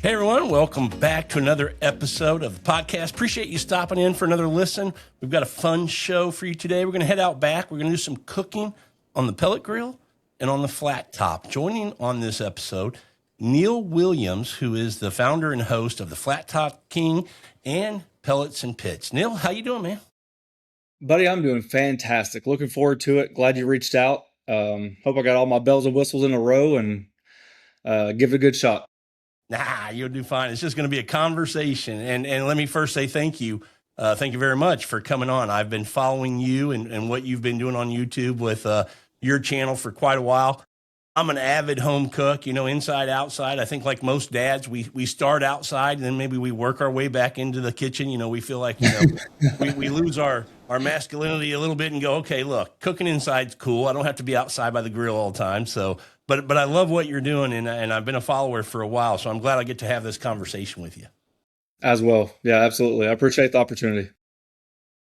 Hey everyone, welcome back to another episode of the podcast. Appreciate you stopping in for another listen. We've got a fun show for you today. We're going to head out back. We're going to do some cooking on the pellet grill and on the flat top. Joining on this episode, Neal Williams, who is the founder and host of the Flattop King and Pellets and Pits. Neal, how you doing, man? Buddy, I'm doing fantastic. Looking forward to it. Glad you reached out. Hope I got all my bells and whistles in a row and give it a good shot. Nah, you'll do fine. It's just going to be a conversation. And let me first say thank you. Thank you very much for coming on. I've been following you and what you've been doing on YouTube with your channel for quite a while. I'm an avid home cook, inside, outside. I think like most dads, we start outside and then maybe we work our way back into the kitchen. We feel like, we lose our masculinity a little bit and go, okay, look, cooking inside's cool. I don't have to be outside by the grill all the time. So, but I love what you're doing and I've been a follower for a while. So I'm glad I get to have this conversation with you. As well. Yeah, absolutely. I appreciate the opportunity.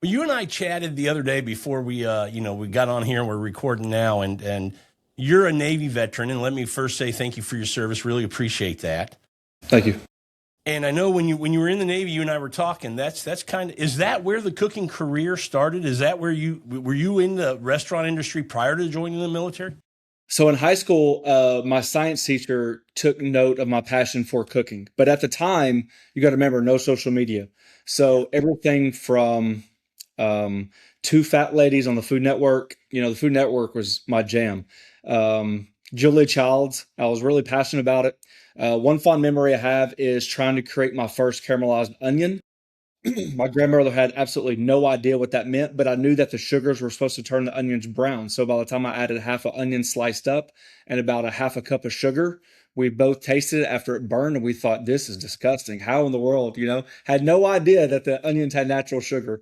Well, you and I chatted the other day before we got on here and we're recording now and you're a Navy veteran, and let me first say thank you for your service. Really appreciate that. Thank you. And I know when you were in the Navy, you and I were talking. That's kind of, is that where the cooking career started? Is that where were you in the restaurant industry prior to joining the military? So in high school, my science teacher took note of my passion for cooking. But at the time, you got to remember, no social media. So everything from two fat ladies on the Food Network, the Food Network was my jam. Julia Childs, I was really passionate about it. One fond memory I have is trying to create my first caramelized onion. My grandmother had absolutely no idea what that meant, but I knew that the sugars were supposed to turn the onions brown. So by the time I added half an onion sliced up and about a half a cup of sugar, we both tasted it after it burned and we thought, this is disgusting. How in the world, had no idea that the onions had natural sugar.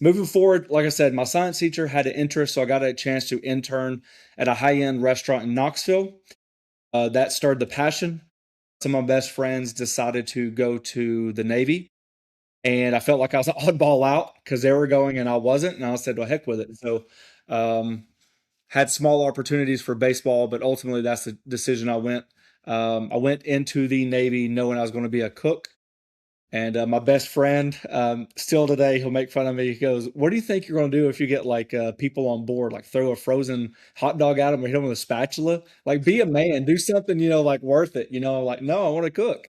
Moving forward, like I said, my science teacher had an interest, so I got a chance to intern at a high-end restaurant in Knoxville. That started the passion. Some of my best friends decided to go to the Navy, and I felt like I was an oddball out because they were going and I wasn't, and I said, well, heck with it. So had small opportunities for baseball, but ultimately that's the decision I went. I went into the Navy knowing I was going to be a cook. And my best friend, still today, he'll make fun of me. He goes, what do you think you're going to do if you get like people on board, like throw a frozen hot dog at them or hit them with a spatula? Like be a man, do something, like worth it, like, no, I want to cook.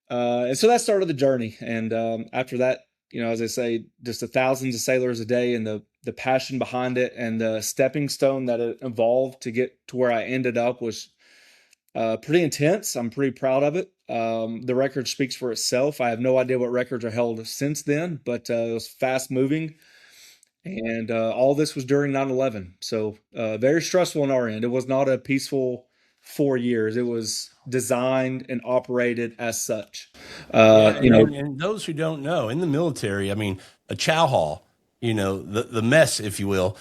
And so that started the journey. And after that, as I say, just the thousands of sailors a day and the passion behind it and the stepping stone that it evolved to get to where I ended up was pretty intense. I'm pretty proud of it. The record speaks for itself. I have no idea what records are held since then, but it was fast moving. And all this was during 9/11. So very stressful on our end. It was not a peaceful 4 years. It was designed and operated as such. And those who don't know, in the military, I mean, a chow hall, the mess, if you will,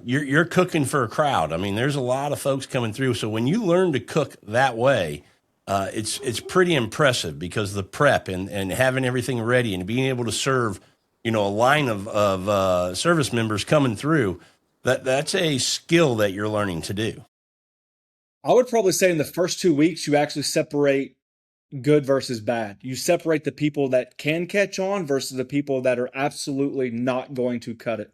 you're cooking for a crowd. I mean, there's a lot of folks coming through. So when you learn to cook that way, it's pretty impressive because the prep and having everything ready and being able to serve, a line of service members coming through, that's a skill that you're learning to do. I would probably say in the first 2 weeks, you actually separate good versus bad. You separate the people that can catch on versus the people that are absolutely not going to cut it.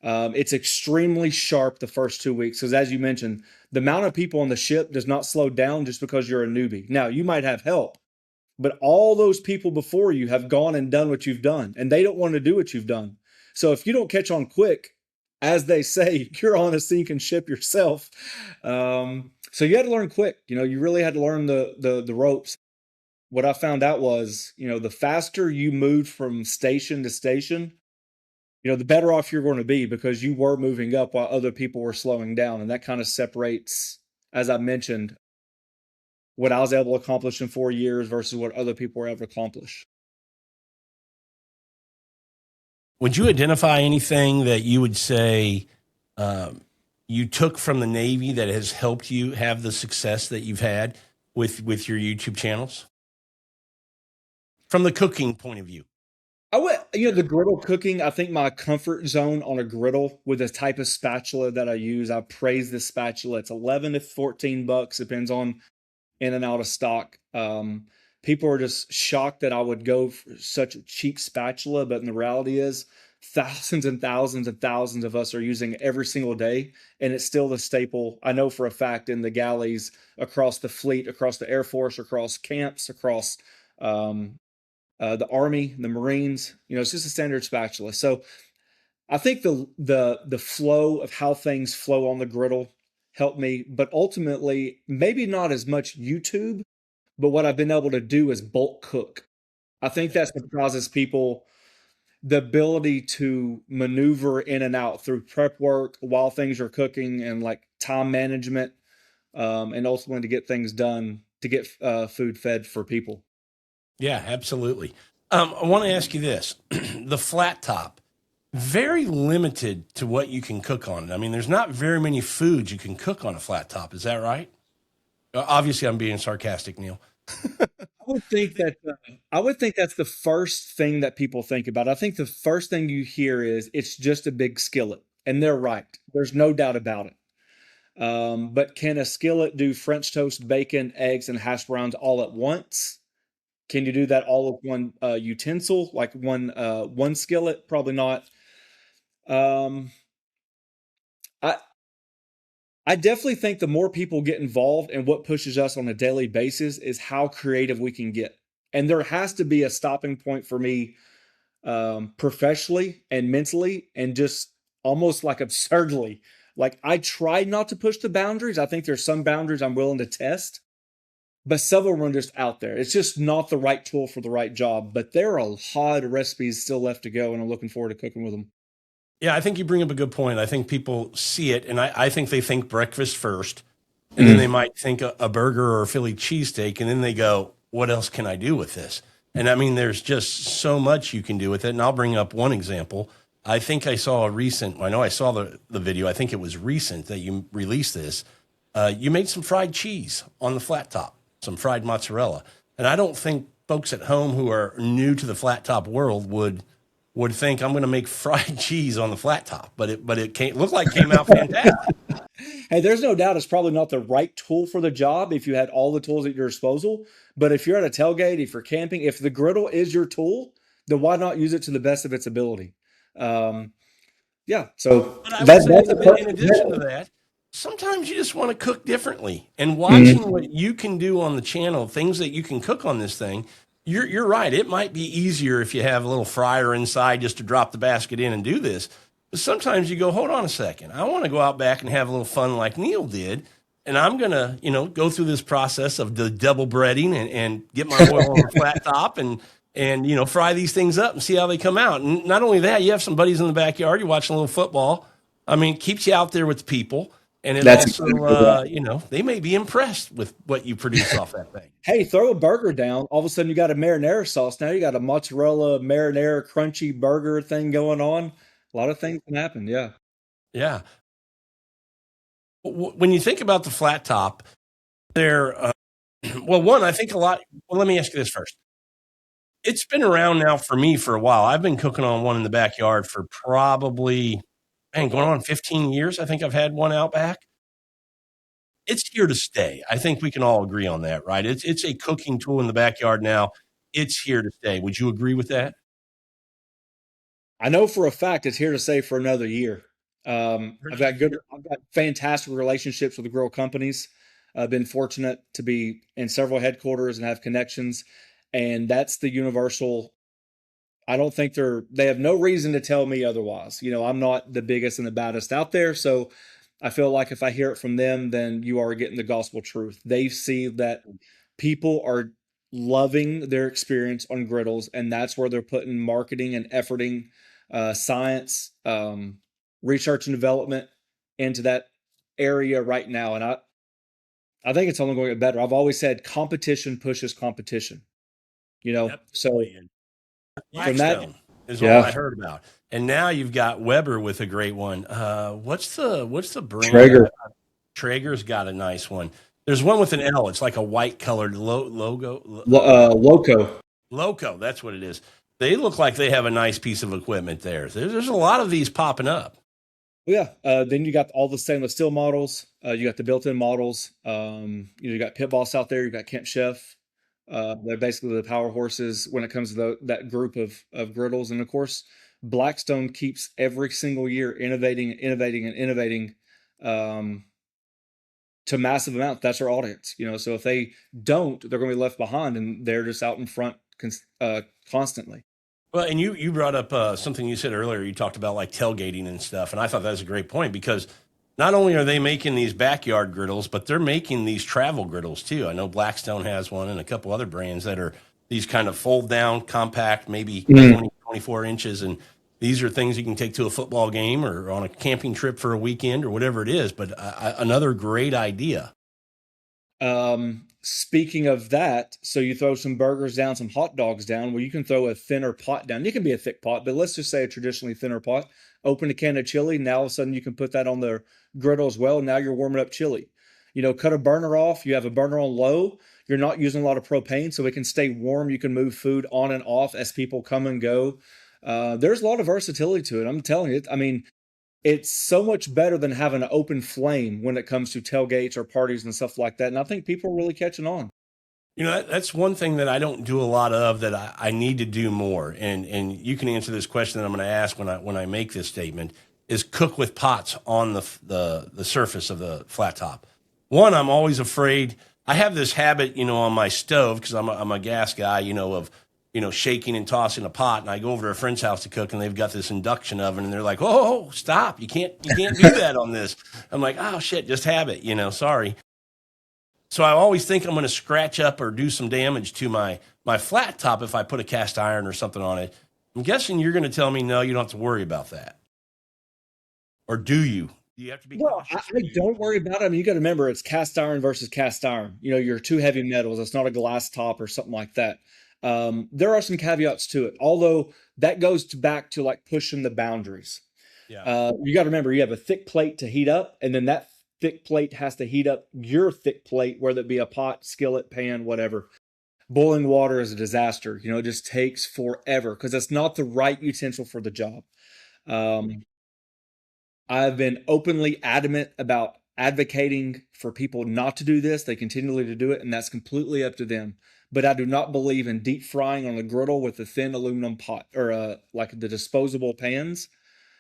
It's extremely sharp the first 2 weeks because, as you mentioned, the amount of people on the ship does not slow down just because you're a newbie. Now, you might have help, but all those people before you have gone and done what you've done, and they don't want to do what you've done. So if you don't catch on quick, as they say, you're on a sinking ship yourself. So you had to learn quick. You really had to learn the ropes. What I found out was, the faster you moved from station to station, the better off you're going to be because you were moving up while other people were slowing down. And that kind of separates, as I mentioned, what I was able to accomplish in 4 years versus what other people were able to accomplish. Would you identify anything that you would say you took from the Navy that has helped you have the success that you've had with your YouTube channels? From the cooking point of view. I would, the griddle cooking, I think my comfort zone on a griddle with the type of spatula that I use, I praise this spatula. It's $11 to $14, depends on in and out of stock. People are just shocked that I would go for such a cheap spatula, but the reality is thousands and thousands and thousands of us are using every single day, and it's still the staple. I know for a fact in the galleys across the fleet, across the Air Force, across camps, across um, the Army, the Marines. It's just a standard spatula. So I think the flow of how things flow on the griddle helped me, but ultimately maybe not as much YouTube, but what I've been able to do is bulk cook. I think that surprises people, the ability to maneuver in and out through prep work while things are cooking and like time management, and ultimately to get things done to get food fed for people. Yeah, absolutely. I want to ask you this: the flat top, very limited to what you can cook on it. I mean, there's not very many foods you can cook on a flat top. Is that right? Obviously, I'm being sarcastic, Neal. I would think that's the first thing that people think about. I think the first thing you hear is it's just a big skillet, and they're right. There's no doubt about it. But can a skillet do French toast, bacon, eggs, and hash browns all at once? Can you do that all with one utensil, like one skillet? Probably not. Um, I I definitely think the more people get involved and what pushes us on a daily basis is how creative we can get. And there has to be a stopping point for me, professionally and mentally, and just almost like absurdly. Like I try not to push the boundaries. I think there's some boundaries I'm willing to test, but some of them are just out there. It's just not the right tool for the right job. But there are a lot of recipes still left to go, and I'm looking forward to cooking with them. Yeah, I think you bring up a good point. I think people see it, and I think they think breakfast first, and then they Mm. might think a burger or a Philly cheesesteak, and then they go, "What else can I do with this?" And I mean, there's just so much you can do with it. And I'll bring up one example. I think I saw a recent. I know I saw the video. I think it was recent that you released this. You made some fried cheese on the flat top, some fried mozzarella, and I don't think folks at home who are new to the flat top world would think I'm going to make fried cheese on the flat top, but it came looked like it came out fantastic. Hey, there's no doubt it's probably not the right tool for the job if you had all the tools at your disposal. But if you're at a tailgate, if you're camping, if the griddle is your tool, then why not use it to the best of its ability? Um, yeah, so But I would say, that's a in perfect addition to example. that, sometimes you just want to cook differently. And watching Mhm. what you can do on the channel, things that you can cook on this thing, you're right. It might be easier if you have a little fryer inside just to drop the basket in and do this. But sometimes you go, hold on a second. I want to go out back and have a little fun like Neil did. And I'm gonna, go through this process of the double breading and get my oil on the flat top and fry these things up and see how they come out. And not only that, you have some buddies in the backyard. You're watching a little football. I mean, keeps you out there with the people, and it That's also, exactly right. they may be impressed with what you produce off that thing. Hey, throw a burger down. All of a sudden, you got a marinara sauce. Now you got a mozzarella marinara crunchy burger thing going on. A lot of things can happen. Yeah. Yeah. When you think about the flat top, there, well, one, I think a lot. Well, let me ask you this first. It's been around now for me for a while. I've been cooking on one in the backyard for probably, man, going on 15 years. I think I've had one out back. It's here to stay. I think we can all agree on that, right? It's a cooking tool in the backyard now. It's here to stay. Would you agree with that? I know for a fact it's here to stay for another year. I've got fantastic relationships with the grill companies. I've been fortunate to be in several headquarters and have connections, and that's the universal. I don't think they have no reason to tell me otherwise. I'm not the biggest and the baddest out there, so I feel like if I hear it from them, then you are getting the gospel truth. They see that people are loving their experience on griddles, and that's where they're putting marketing and efforting, science, research and development into that area right now. And I think it's only going to get better. I've always said competition pushes competition. So Absolutely. And from that, Blackstone is all I yeah, heard about. And now you've got Weber with a great one. What's the brand? Traeger, Traeger's got a nice one. There's one with an L. It's like a white colored logo. Loco. Loco. That's what it is. They look like they have a nice piece of equipment there. There's a lot of these popping up. Yeah. Then you got all the stainless steel models. You got the built-in models. You got Pit Boss out there. You got Camp Chef. They're basically the power horses when it comes to that group of griddles. And of course, Blackstone keeps every single year innovating, innovating, and innovating um, to massive amounts. That's our audience. So if they don't, they're going to be left behind, and they're just out in front constantly. Well, and you brought up something you said earlier. You talked about like tailgating and stuff, and I thought that was a great point because not only are they making these backyard griddles, but they're making these travel griddles too. I know Blackstone has one, and a couple other brands that are these kind of fold down, compact, maybe Mm. 20, 24 inches, and these are things you can take to a football game or on a camping trip for a weekend or whatever it is. But another great idea. Speaking of that, so you throw some burgers down, some hot dogs down, well, you can throw a thinner pot down. It can be a thick pot, but let's just say a traditionally thinner pot. Open a can of chili. Now all of a sudden you can put that on the griddle as well. Now you're warming up chili. Cut a burner off. You have a burner on low. You're not using a lot of propane, so it can stay warm. You can move food on and off as people come and go. There's a lot of versatility to it. I'm telling you. I mean, it's so much better than having an open flame when it comes to tailgates or parties and stuff like that. And I think people are really catching on. That's one thing that I don't do a lot of that I need to do more. And you can answer this question that I'm going to ask when I make this statement is cook with pots on the surface of the flat top. One, I'm always afraid. I have this habit, on my stove because I'm a gas guy, of shaking and tossing a pot. And I go over to a friend's house to cook, and they've got this induction oven, and they're like, "Oh, stop! You can't do that on this." I'm like, "Oh shit, just have it, sorry." So I always think I'm going to scratch up or do some damage to my flat top if I put a cast iron or something on it. I'm guessing you're going to tell me no, you don't have to worry about that, or do you? Do you have to be Well, cautious? I don't worry about it. I mean, you got to remember it's cast iron versus cast iron. You're two heavy metals. It's not a glass top or something like that. There are some caveats to it, although that goes back to like pushing the boundaries. Yeah. You got to remember you have a thick plate to heat up, and then that thick plate has to heat up your thick plate, whether it be a pot, skillet, pan, whatever. Boiling water is a disaster. It just takes forever because it's not the right utensil for the job. Um, I've been openly adamant about advocating for people not to do this. They continually to do it, and that's completely up to them. But I do not believe in deep frying on a griddle with a thin aluminum pot or like the disposable pans.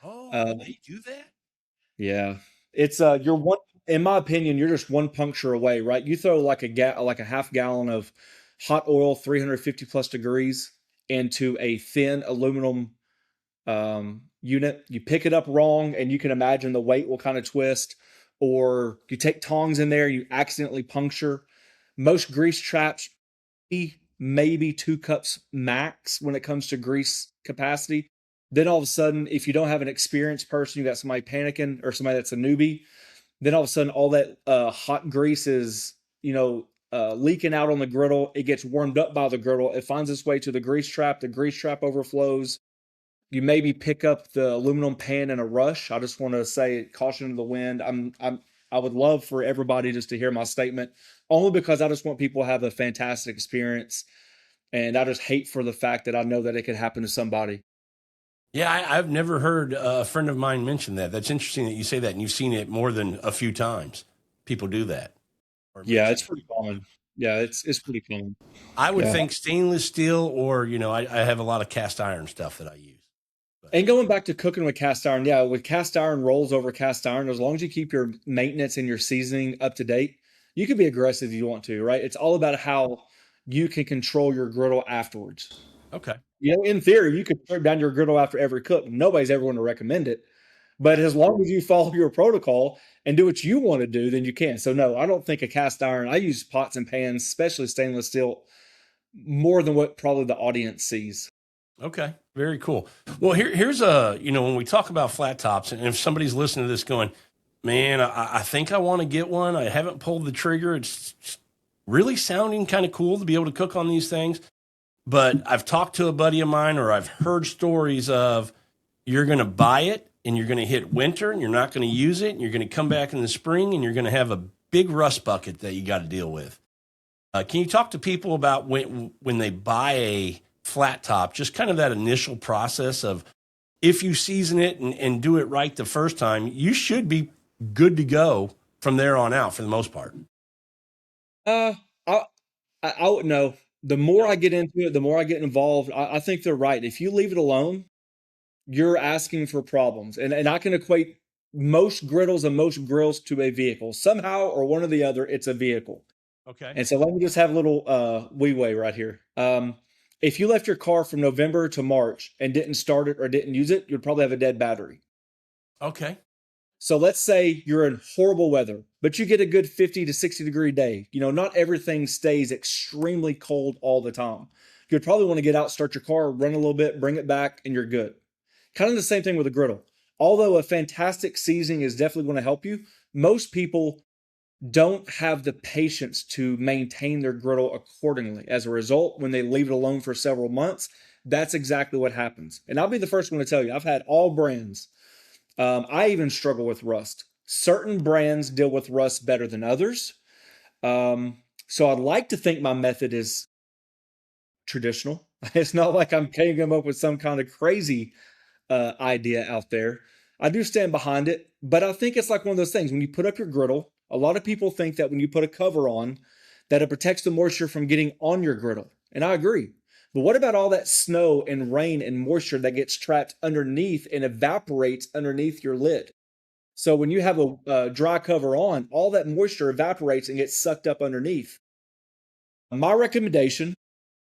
Oh, Uh, they do that? yeah, it's you're one. In my opinion, you're just one puncture away, right? You throw like like a half gallon of hot oil, 350 plus degrees, into a thin aluminum unit. You pick it up wrong, and you can imagine the weight will kind of twist. Or you take tongs in there, you accidentally puncture. Most grease traps, maybe 2 cups max when it comes to grease capacity. Then all of a sudden, if you don't have an experienced person, you got somebody panicking or somebody that's a newbie, then all of a sudden all that hot grease is, leaking out on the griddle. It gets warmed up by the griddle. It finds its way to the grease trap. The grease trap overflows. You maybe pick up the aluminum pan in a rush. I just want to say caution to the wind. I would love for everybody just to hear my statement, only because I just want people to have a fantastic experience. And I just hate for the fact that I know that it could happen to somebody. Yeah, I've never heard a friend of mine mention that. That's interesting that you say that, and you've seen it more than a few times. People do that or Yeah, mention it's it. pretty common. Yeah, it's pretty common. I would Yeah. think stainless steel, or I have a lot of cast iron stuff that I use. But And going back to cooking with cast iron, yeah, with cast iron rolls over cast iron, as long as you keep your maintenance and your seasoning up to date, you can be aggressive if you want to, right? It's all about how you can control your griddle afterwards. okay, In theory, you could strip down your griddle after every cook. Nobody's ever going to recommend it. But as long as you follow your protocol and do what you want to do, then you can. So no, I don't think a cast iron. I use pots and pans, especially stainless steel, more than what probably the audience sees. okay, very cool. Well, here's a when we talk about flat tops, and if somebody's listening to this going, man, I think I want to get one. I haven't pulled the trigger. It's really sounding kind of cool to be able to cook on these things. But I've talked to a buddy of mine, or I've heard stories of you're going to buy it and you're going to hit winter and you're not going to use it. And you're going to come back in the spring and you're going to have a big rust bucket that you got to deal with. Can you talk to people about when they buy a flat top, just kind of that initial process of if you season it and do it right the first time, you should be good to go from there on out for the most part. Uh, I, I would know. The more I get into it, the more I get involved. I think they're right. If you leave it alone, you're asking for problems. And I can equate most griddles and most grills to a vehicle. Somehow or one or the other, it's a vehicle. Okay. And so let me just have a little leeway right here. If you left your car from November to March and didn't start it or didn't use it, you'd probably have a dead battery. Okay. So let's say you're in horrible weather, but you get a good 50 to 60 degree day. Not everything stays extremely cold all the time. You'd probably want to get out, start your car, run a little bit, bring it back, and you're good. Kind of the same thing with a griddle. Although a fantastic seasoning is definitely going to help you, most people don't have the patience to maintain their griddle accordingly. As a result, when they leave it alone for several months, that's exactly what happens. And I'll be the first one to tell you, I've had all brands. I even struggle with rust. Certain brands deal with rust better than others. So I'd like to think my method is traditional. It's not like I'm coming up with some kind of crazy idea out there. I do stand behind it, but I think it's like one of those things. When you put up your griddle, a lot of people think that when you put a cover on, that it protects the moisture from getting on your griddle. And I agree. But what about all that snow and rain and moisture that gets trapped underneath and evaporates underneath your lid? So when you have a dry cover on, all that moisture evaporates and gets sucked up underneath. My recommendation,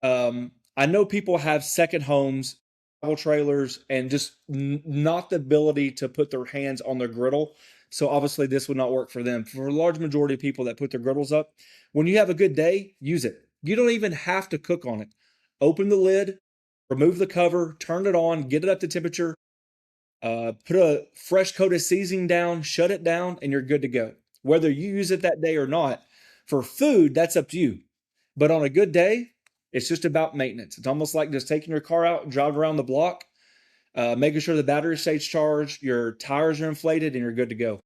I know people have second homes, travel trailers, and just not the ability to put their hands on their griddle. So obviously this would not work for them. For a large majority of people that put their griddles up, when you have a good day, use it. You don't even have to cook on it. Open the lid, remove the cover, turn it on, get it up to temperature, put a fresh coat of seasoning down, shut it down, and you're good to go. Whether you use it that day or not, for food, that's up to you. But on a good day, it's just about maintenance. It's almost like just taking your car out and driving around the block, making sure the battery stays charged, your tires are inflated, and you're good to go.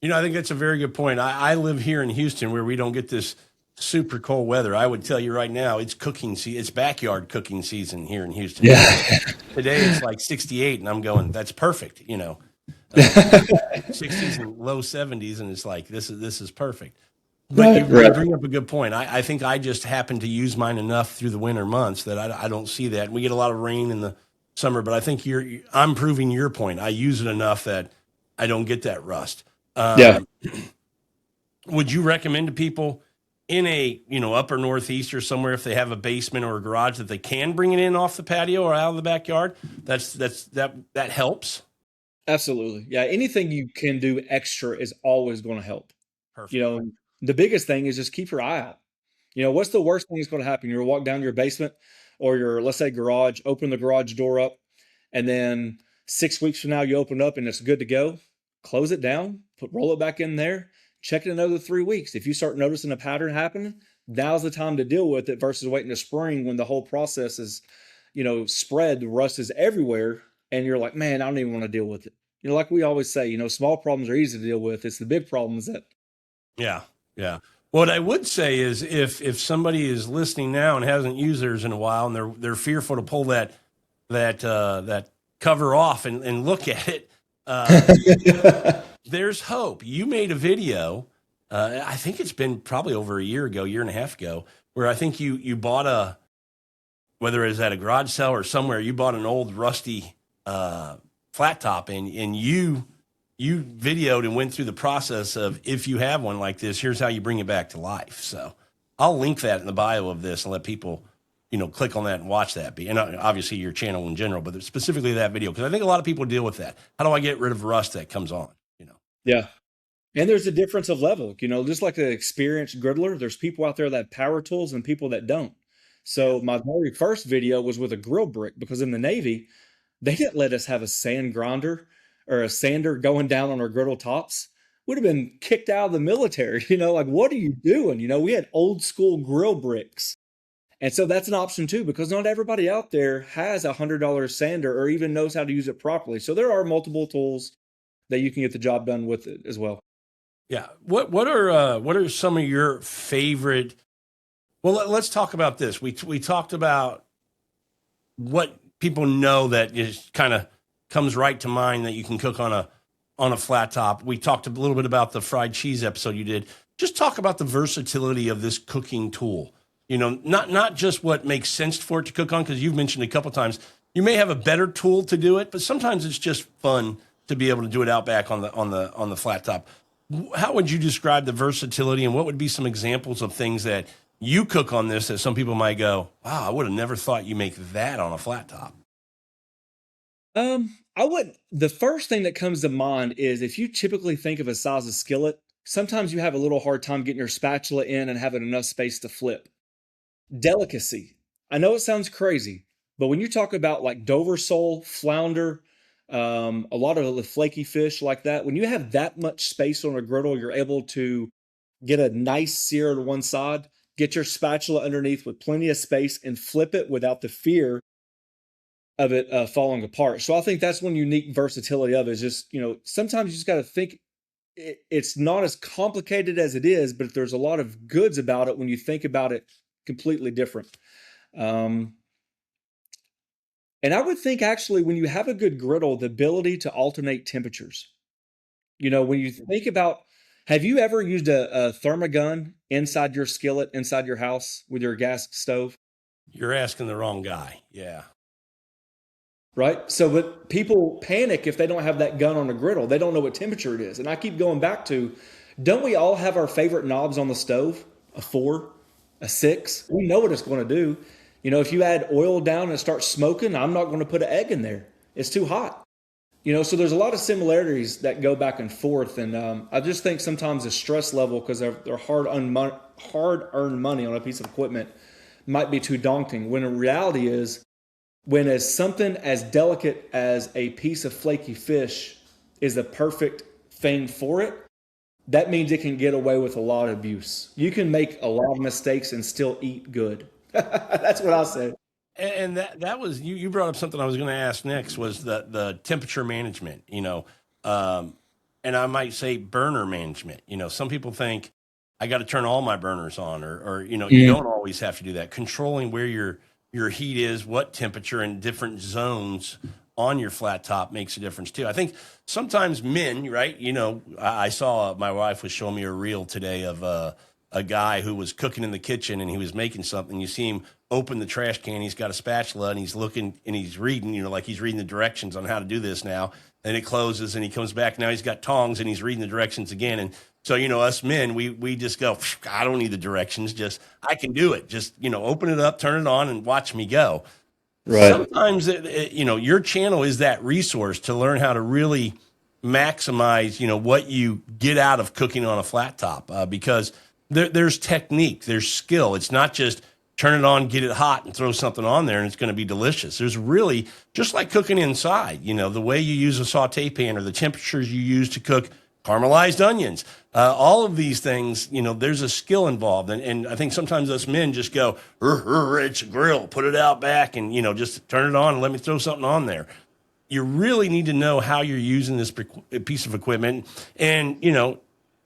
I think that's a very good point. I live here in Houston where we don't get this super cold weather. I would tell you right now, it's cooking season. It's backyard cooking season here in Houston. Yeah. Today it's like 68, and I'm going, that's perfect. 60s and low 70s, and it's like this is perfect. But you bring up a good point. I think I just happen to use mine enough through the winter months that I don't see that. We get a lot of rain in the summer, but I think I'm proving your point. I use it enough that I don't get that rust. Yeah. Would you recommend to people in a upper northeast or somewhere, if they have a basement or a garage, that they can bring it in off the patio or out of the backyard? That helps. Absolutely. Yeah. Anything you can do extra is always going to help. Perfect. The biggest thing is just keep your eye out. What's the worst thing that's going to happen? You're walk down your basement or your, let's say, garage, open the garage door up, and then 6 weeks from now you open up and it's good to go. Close it down, roll it back in there, check it another 3 weeks. If you start noticing a pattern happening, now's the time to deal with it versus waiting to spring when the whole process is, spread, the rust is everywhere, and you're like, man, I don't even want to deal with it. Like we always say, small problems are easy to deal with. It's the big problems that. Yeah. Yeah. What I would say is if somebody is listening now and hasn't used theirs in a while and they're fearful to pull that cover off and look at it, there's hope. You made a video, I think it's been probably over a year and a half ago, where I think you bought whether it was at a garage sale or somewhere, you bought an old rusty flat top and you videoed and went through the process of, if you have one like this, here's how you bring it back to life. So I'll link that in the bio of this and let people, click on that and watch that. And obviously your channel in general, but specifically that video, because I think a lot of people deal with that. How do I get rid of rust that comes on? Yeah. And there's a difference of level, just like an experienced griddler, there's people out there that have power tools and people that don't. So my very first video was with a grill brick, because in the Navy, they didn't let us have a sand grinder or a sander going down on our griddle tops. We'd have been kicked out of the military, like, what are you doing? We had old school grill bricks. And so that's an option too, because not everybody out there has $100 sander or even knows how to use it properly. So there are multiple tools that you can get the job done with it as well. Yeah. What are some of your favorite? Well, let's talk about this. We talked about what people know that it kind of comes right to mind that you can cook on a flat top. We talked a little bit about the fried cheese episode you did. Just talk about the versatility of this cooking tool. Not just what makes sense for it to cook on, because you've mentioned a couple times you may have a better tool to do it, but sometimes it's just fun to be able to do it out back on the flat top. How would you describe the versatility, and what would be some examples of things that you cook on this that some people might go, wow, I would have never thought you make that on a flat top? I wouldn't. The first thing that comes to mind is if you typically think of a size of skillet, sometimes you have a little hard time getting your spatula in and having enough space to flip. Delicacy. I know it sounds crazy, but when you talk about like Dover sole, flounder, a lot of the flaky fish like that, when you have that much space on a griddle, you're able to get a nice sear to one side, get your spatula underneath with plenty of space, and flip it without the fear of it falling apart. So I think that's one unique versatility of it, is just, sometimes you just got to think it's not as complicated as it is, but there's a lot of goods about it when you think about it completely different. And I would think actually when you have a good griddle, the ability to alternate temperatures. When you think about, have you ever used a thermogun inside your skillet, inside your house with your gas stove? You're asking the wrong guy. Yeah. Right? So, but people panic if they don't have that gun on a griddle. They don't know what temperature it is. And I keep going back to, don't we all have our favorite knobs on the stove? A 4, a 6. We know what it's going to do. If you add oil down and it starts smoking, I'm not going to put an egg in there. It's too hot. So there's a lot of similarities that go back and forth. And I just think sometimes the stress level, because they're hard-earned money on a piece of equipment, might be too daunting. When in reality is, when as something as delicate as a piece of flaky fish is the perfect thing for it, that means it can get away with a lot of abuse. You can make a lot of mistakes and still eat good. That's what I say. And that was you brought up something I was going to ask next, was the temperature management, and I might say burner management. Some people think I got to turn all my burners on, or you don't always have to do that. Controlling where your heat is, what temperature in different zones on your flat top makes a difference too. I think sometimes men, right? I saw, my wife was showing me a reel today of a guy who was cooking in the kitchen and he was making something. You see him open the trash can. He's got a spatula and he's looking and he's reading, like he's reading the directions on how to do this now. And it closes and he comes back. Now he's got tongs and he's reading the directions again. And so, us men, we just go, I don't need the directions. Just, I can do it. Just, open it up, turn it on and watch me go. Right. Sometimes, your channel is that resource to learn how to really maximize, what you get out of cooking on a flat top, because there's technique, there's skill. It's not just turn it on, get it hot, and throw something on there, and it's going to be delicious. There's really, just like cooking inside, the way you use a saute pan or the temperatures you use to cook caramelized onions, all of these things, there's a skill involved. And I think sometimes us men just go, it's a grill, put it out back and, just turn it on and let me throw something on there. You really need to know how you're using this piece of equipment. And,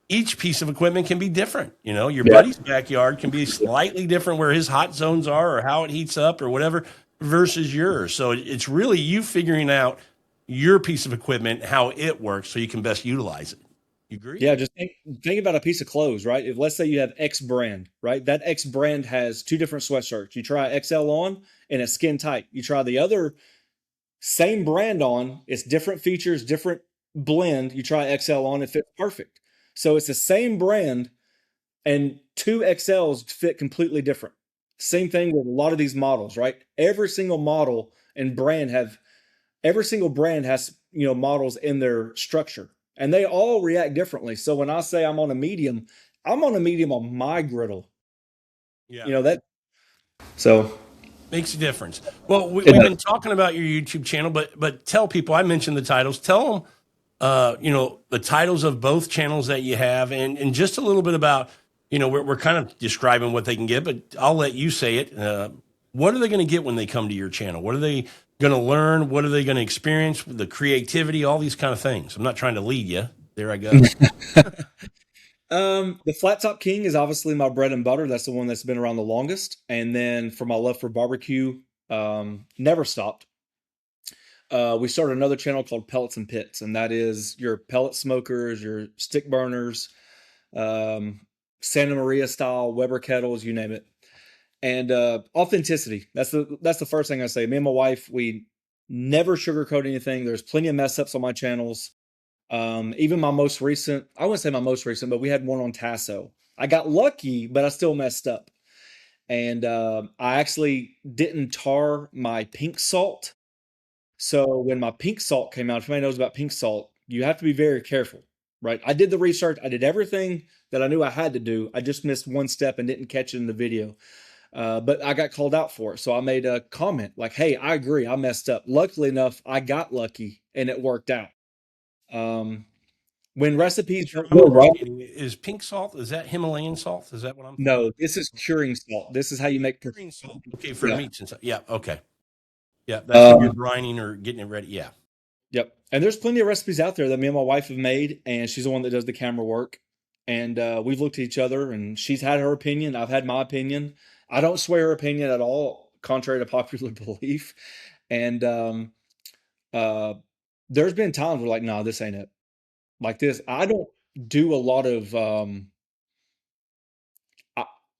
each piece of equipment can be different. Your buddy's backyard can be slightly different where his hot zones are or how it heats up or whatever versus yours. So it's really you figuring out your piece of equipment, how it works so you can best utilize it. You agree? Yeah, just think about a piece of clothes, right? If let's say you have X brand, right? That X brand has 2 different sweatshirts. You try XL on and it's skin tight. You try the other same brand on, it's different features, different blend. You try XL on, it fits perfect. So it's the same brand and 2 XLs fit completely different. Same thing with a lot of these models, right? Every single model and brand every single brand has, models in their structure and they all react differently. So when I say I'm on a medium on my griddle. Yeah. That. So makes a difference. Well, we've been talking about your YouTube channel, but tell people, I mentioned the titles, tell them, the titles of both channels that you have and just a little bit about, we're kind of describing what they can get, but I'll let you say it. What are they going to get when they come to your channel? What are they going to learn? What are they going to experience? The creativity, all these kind of things. I'm not trying to lead you. There I go. The Flattop King is obviously my bread and butter. That's the one that's been around the longest. And then for my love for barbecue, never stopped. we started another channel called Pellets and Pits, and that is your pellet smokers, your stick burners, um, Santa Maria style Weber kettles, you name it. And authenticity. That's the first thing I say. Me and my wife, we never sugarcoat anything. There's plenty of mess ups on my channels. Even my most recent, I wouldn't say my most recent, but we had one on Tasso. I got lucky, but I still messed up. And I actually didn't tar my pink salt. So when my pink salt came out, if anybody knows about pink salt, you have to be very careful, right? I did the research. I did everything that I knew I had to do. I just missed one step and didn't catch it in the video. But I got called out for it. So I made a comment like, hey, I agree. I messed up. Luckily enough, I got lucky and it worked out. When recipes don't go right, Is pink salt, is that Himalayan salt? Is that what I'm no, this is curing salt. This is how you make curing salt? Okay, for yeah. meats and stuff. Yeah, okay. Yeah, that's when you're brining or getting it ready. Yeah. Yep. And there's plenty of recipes out there that me and my wife have made, and she's the one that does the camera work. And we've looked at each other, and she's had her opinion. I've had my opinion. I don't sway her opinion at all, contrary to popular belief. And there's been times where like, no, this ain't it. Like this, I don't do a lot of.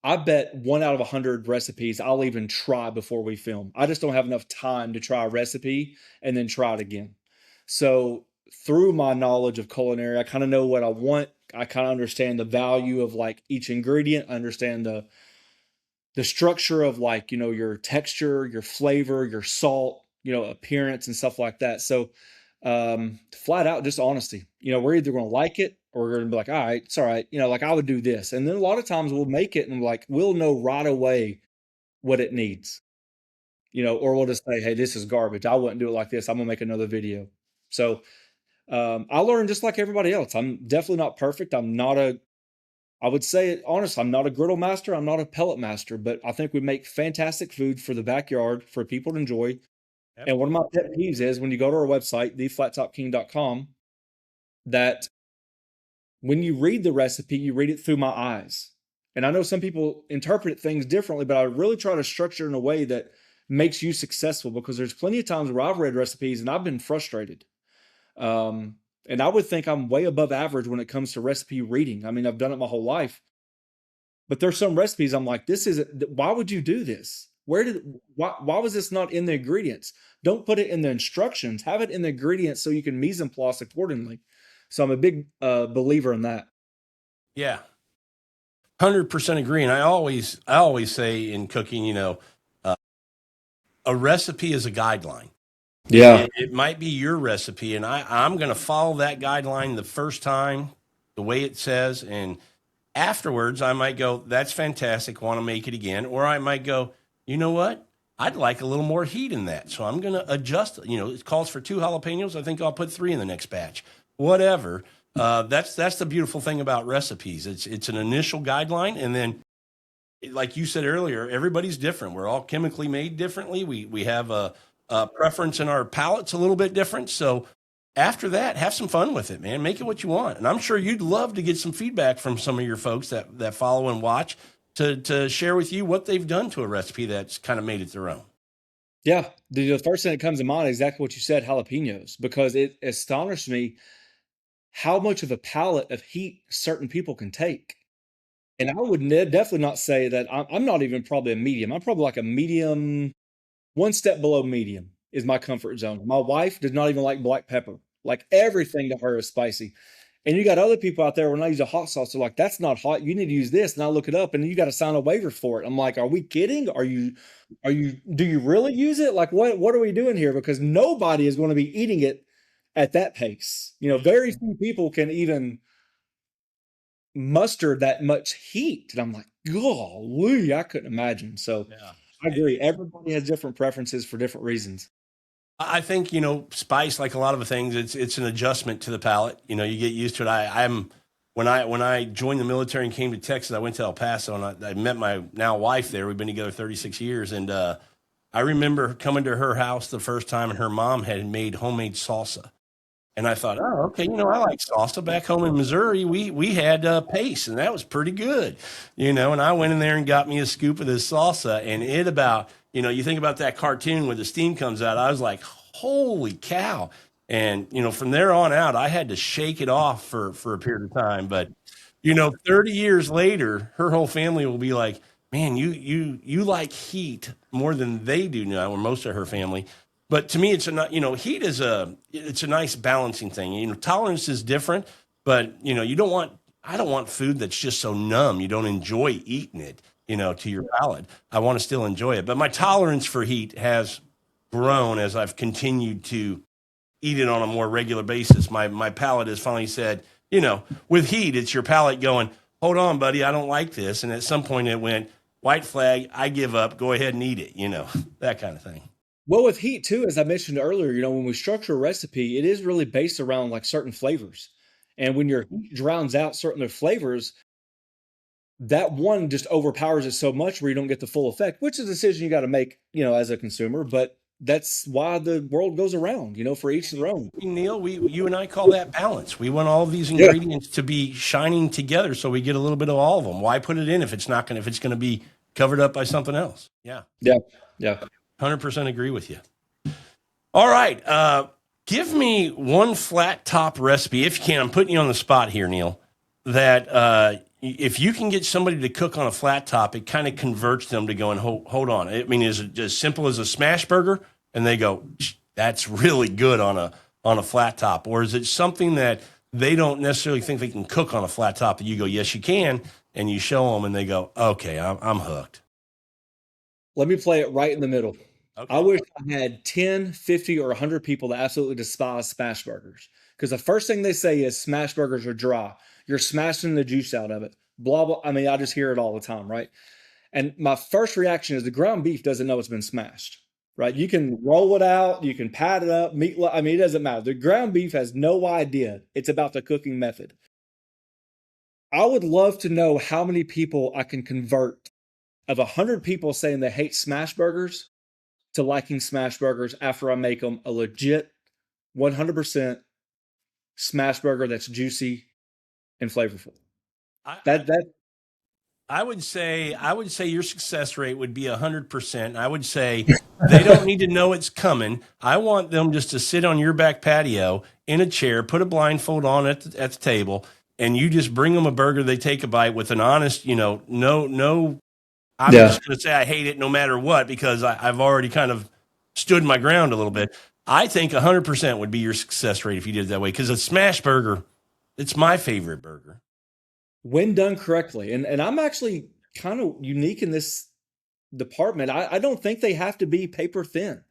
I bet 1 out of 100 recipes I'll even try before we film. I just don't have enough time to try a recipe and then try it again. So through my knowledge of culinary, I kind of know what I want. I kind of understand the value of like each ingredient. I understand the structure of like, your texture, your flavor, your salt, appearance and stuff like that. So flat out just honesty. We're either going to like it or we're going to be like, all right, it's all right. Like I would do this. And then a lot of times we'll make it and like, we'll know right away what it needs, or we'll just say, hey, this is garbage. I wouldn't do it like this. I'm gonna make another video. So I learned just like everybody else. I'm definitely not perfect. I would say it honest, I'm not a griddle master. I'm not a pellet master, but I think we make fantastic food for the backyard for people to enjoy. Yep. And one of my pet peeves is when you go to our website, theflattopking.com, that when you read the recipe, you read it through my eyes. And I know some people interpret things differently, but I really try to structure it in a way that makes you successful, because there's plenty of times where I've read recipes and I've been frustrated. And I would think I'm way above average when it comes to recipe reading. I mean, I've done it my whole life, but there's some recipes I'm like, why would you do this? Why was this not in the ingredients? Don't put it in the instructions, have it in the ingredients so you can mise en place accordingly. So I'm a big believer in that. Yeah. 100% agree. And I always say in cooking, a recipe is a guideline. Yeah. It might be your recipe, and I'm going to follow that guideline the first time, the way it says, and afterwards I might go, that's fantastic, want to make it again. Or I might go, you know what? I'd like a little more heat in that, so I'm going to adjust. It calls for 2 jalapenos. I think I'll put 3 in the next batch. Whatever. That's the beautiful thing about recipes. It's an initial guideline, and then, like you said earlier, everybody's different. We're all chemically made differently. We have a preference in our palates a little bit different. So after that, have some fun with it, man. Make it what you want. And I'm sure you'd love to get some feedback from some of your folks that follow and watch to share with you what they've done to a recipe that's kind of made it their own. Yeah. The first thing that comes to mind is exactly what you said, jalapenos, because it astonished me how much of a palette of heat certain people can take. And I would definitely not say that I'm not even probably a medium. I'm probably like a medium, one step below medium is my comfort zone. My wife does not even like black pepper. Like everything to her is spicy. And you got other people out there when I use a hot sauce, they're like, that's not hot. You need to use this. And I look it up and you got to sign a waiver for it. I'm like, are we kidding? Do you really use it? Like, what are we doing here? Because nobody is going to be eating it at that pace. Very few people can even muster that much heat. And I'm like, golly, I couldn't imagine. So Yeah. I agree. Everybody has different preferences for different reasons. I think, spice, like a lot of the things, it's an adjustment to the palate. You get used to it. When I joined the military and came to Texas, I went to El Paso and I met my now wife there. We've been together 36 years. And I remember coming to her house the first time, and her mom had made homemade salsa. And I thought, oh, okay, I like salsa. Back home in Missouri, we had paste, and that was pretty good, And I went in there and got me a scoop of this salsa, and you think about that cartoon where the steam comes out. I was like, holy cow. And, from there on out, I had to shake it off for a period of time. But, 30 years later, her whole family will be like, man, you like heat more than they do now, or most of her family. But to me, heat it's a nice balancing thing. Tolerance is different, but I don't want food that's just so numb. You don't enjoy eating it, to your palate. I want to still enjoy it. But my tolerance for heat has grown as I've continued to eat it on a more regular basis. My palate has finally said, with heat, it's your palate going, hold on, buddy, I don't like this. And at some point it went, white flag, I give up, go ahead and eat it, that kind of thing. Well, with heat too, as I mentioned earlier, when we structure a recipe, it is really based around like certain flavors. And when your heat drowns out certain of flavors, that one just overpowers it so much where you don't get the full effect, which is a decision you got to make, as a consumer. But that's why the world goes around, for each their own. Neal, you and I call that balance. We want all of these ingredients to be shining together so we get a little bit of all of them. Why put it in if it's going to be covered up by something else? Yeah. Yeah. Yeah. 100% agree with you. All right. Give me one flat top recipe, if you can. I'm putting you on the spot here, Neal, that if you can get somebody to cook on a flat top, it kind of converts them to going, hold on. I mean, is it as simple as a smash burger? And they go, that's really good on a flat top. Or is it something that they don't necessarily think they can cook on a flat top that you go, yes, you can. And you show them and they go, okay, I'm hooked. Let me play it right in the middle. Okay. I wish I had 10, 50, or 100 people that absolutely despise smash burgers. Because the first thing they say is smash burgers are dry. You're smashing the juice out of it. Blah, blah. I mean, I just hear it all the time, right? And my first reaction is the ground beef doesn't know it's been smashed, right? You can roll it out. You can pat it up. I mean, it doesn't matter. The ground beef has no idea. It's about the cooking method. I would love to know how many people I can convert of 100 people saying they hate smash burgers to liking smash burgers after I make them a legit 100% smash burger that's juicy and flavorful. I would say your success rate would be 100%. I would say they don't need to know it's coming. I want them just to sit on your back patio in a chair, put a blindfold on at the table, and you just bring them a burger. They take a bite with an honest, no. I'm just going to say I hate it no matter what, because I've already kind of stood my ground a little bit. I think 100% would be your success rate if you did it that way, because a smash burger, it's my favorite burger. When done correctly. And I'm actually kind of unique in this department. I don't think they have to be paper thin.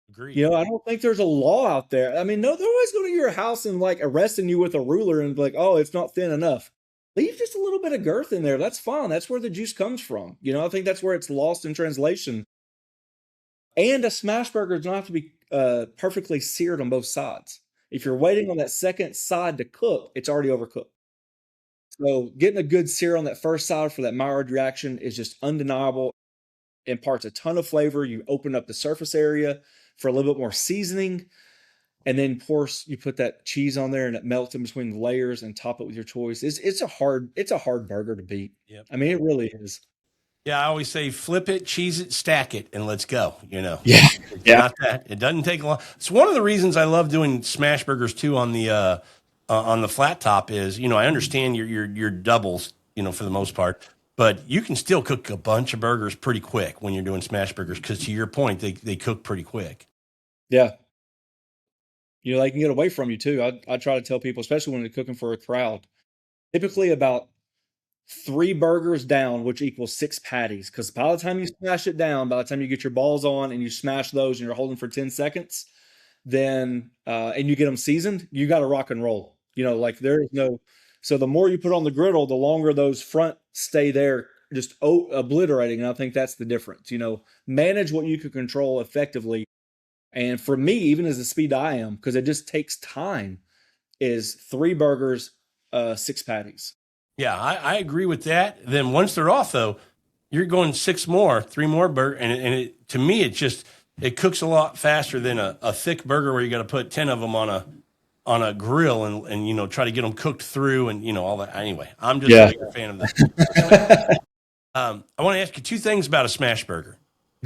Agreed. I don't think there's a law out there. I mean, no, they're always going to your house and like arresting you with a ruler and be like, oh, it's not thin enough. Leave just a little bit of girth in there. That's fine. That's where the juice comes from. I think that's where it's lost in translation. And a smash burger does not have to be perfectly seared on both sides. If you're waiting on that second side to cook, it's already overcooked. So getting a good sear on that first side for that Maillard reaction is just undeniable. Imparts a ton of flavor. You open up the surface area for a little bit more seasoning. And then, of course, you put that cheese on there and it melts in between the layers and top it with your choice. It's a hard burger to beat. Yep. I mean, it really is. Yeah, I always say flip it, cheese it, stack it, and let's go. Yeah. It's not that. It doesn't take a lot. It's one of the reasons I love doing smash burgers too on the flat top is, I understand your doubles, for the most part, but you can still cook a bunch of burgers pretty quick when you're doing smash burgers, because to your point, they cook pretty quick. Yeah. They can get away from you too. I try to tell people, especially when they're cooking for a crowd, typically about 3 burgers down, which equals 6 patties. Because by the time you smash it down, by the time you get your balls on and you smash those and you're holding for 10 seconds, then and you get them seasoned, you got to rock and roll. There is no. So the more you put on the griddle, the longer those front stay there, just obliterating. And I think that's the difference. Manage what you can control effectively. And for me, even as the speed I am, because it just takes time, is 3 burgers, 6 patties. Yeah, I agree with that. Then once they're off, though, you're going 6 more, 3 more burgers. And to me, it cooks a lot faster than a thick burger where you got to put 10 of them on a grill and try to get them cooked through and all that. Anyway, I'm just a bigger fan of that. I want to ask you 2 things about a smash burger.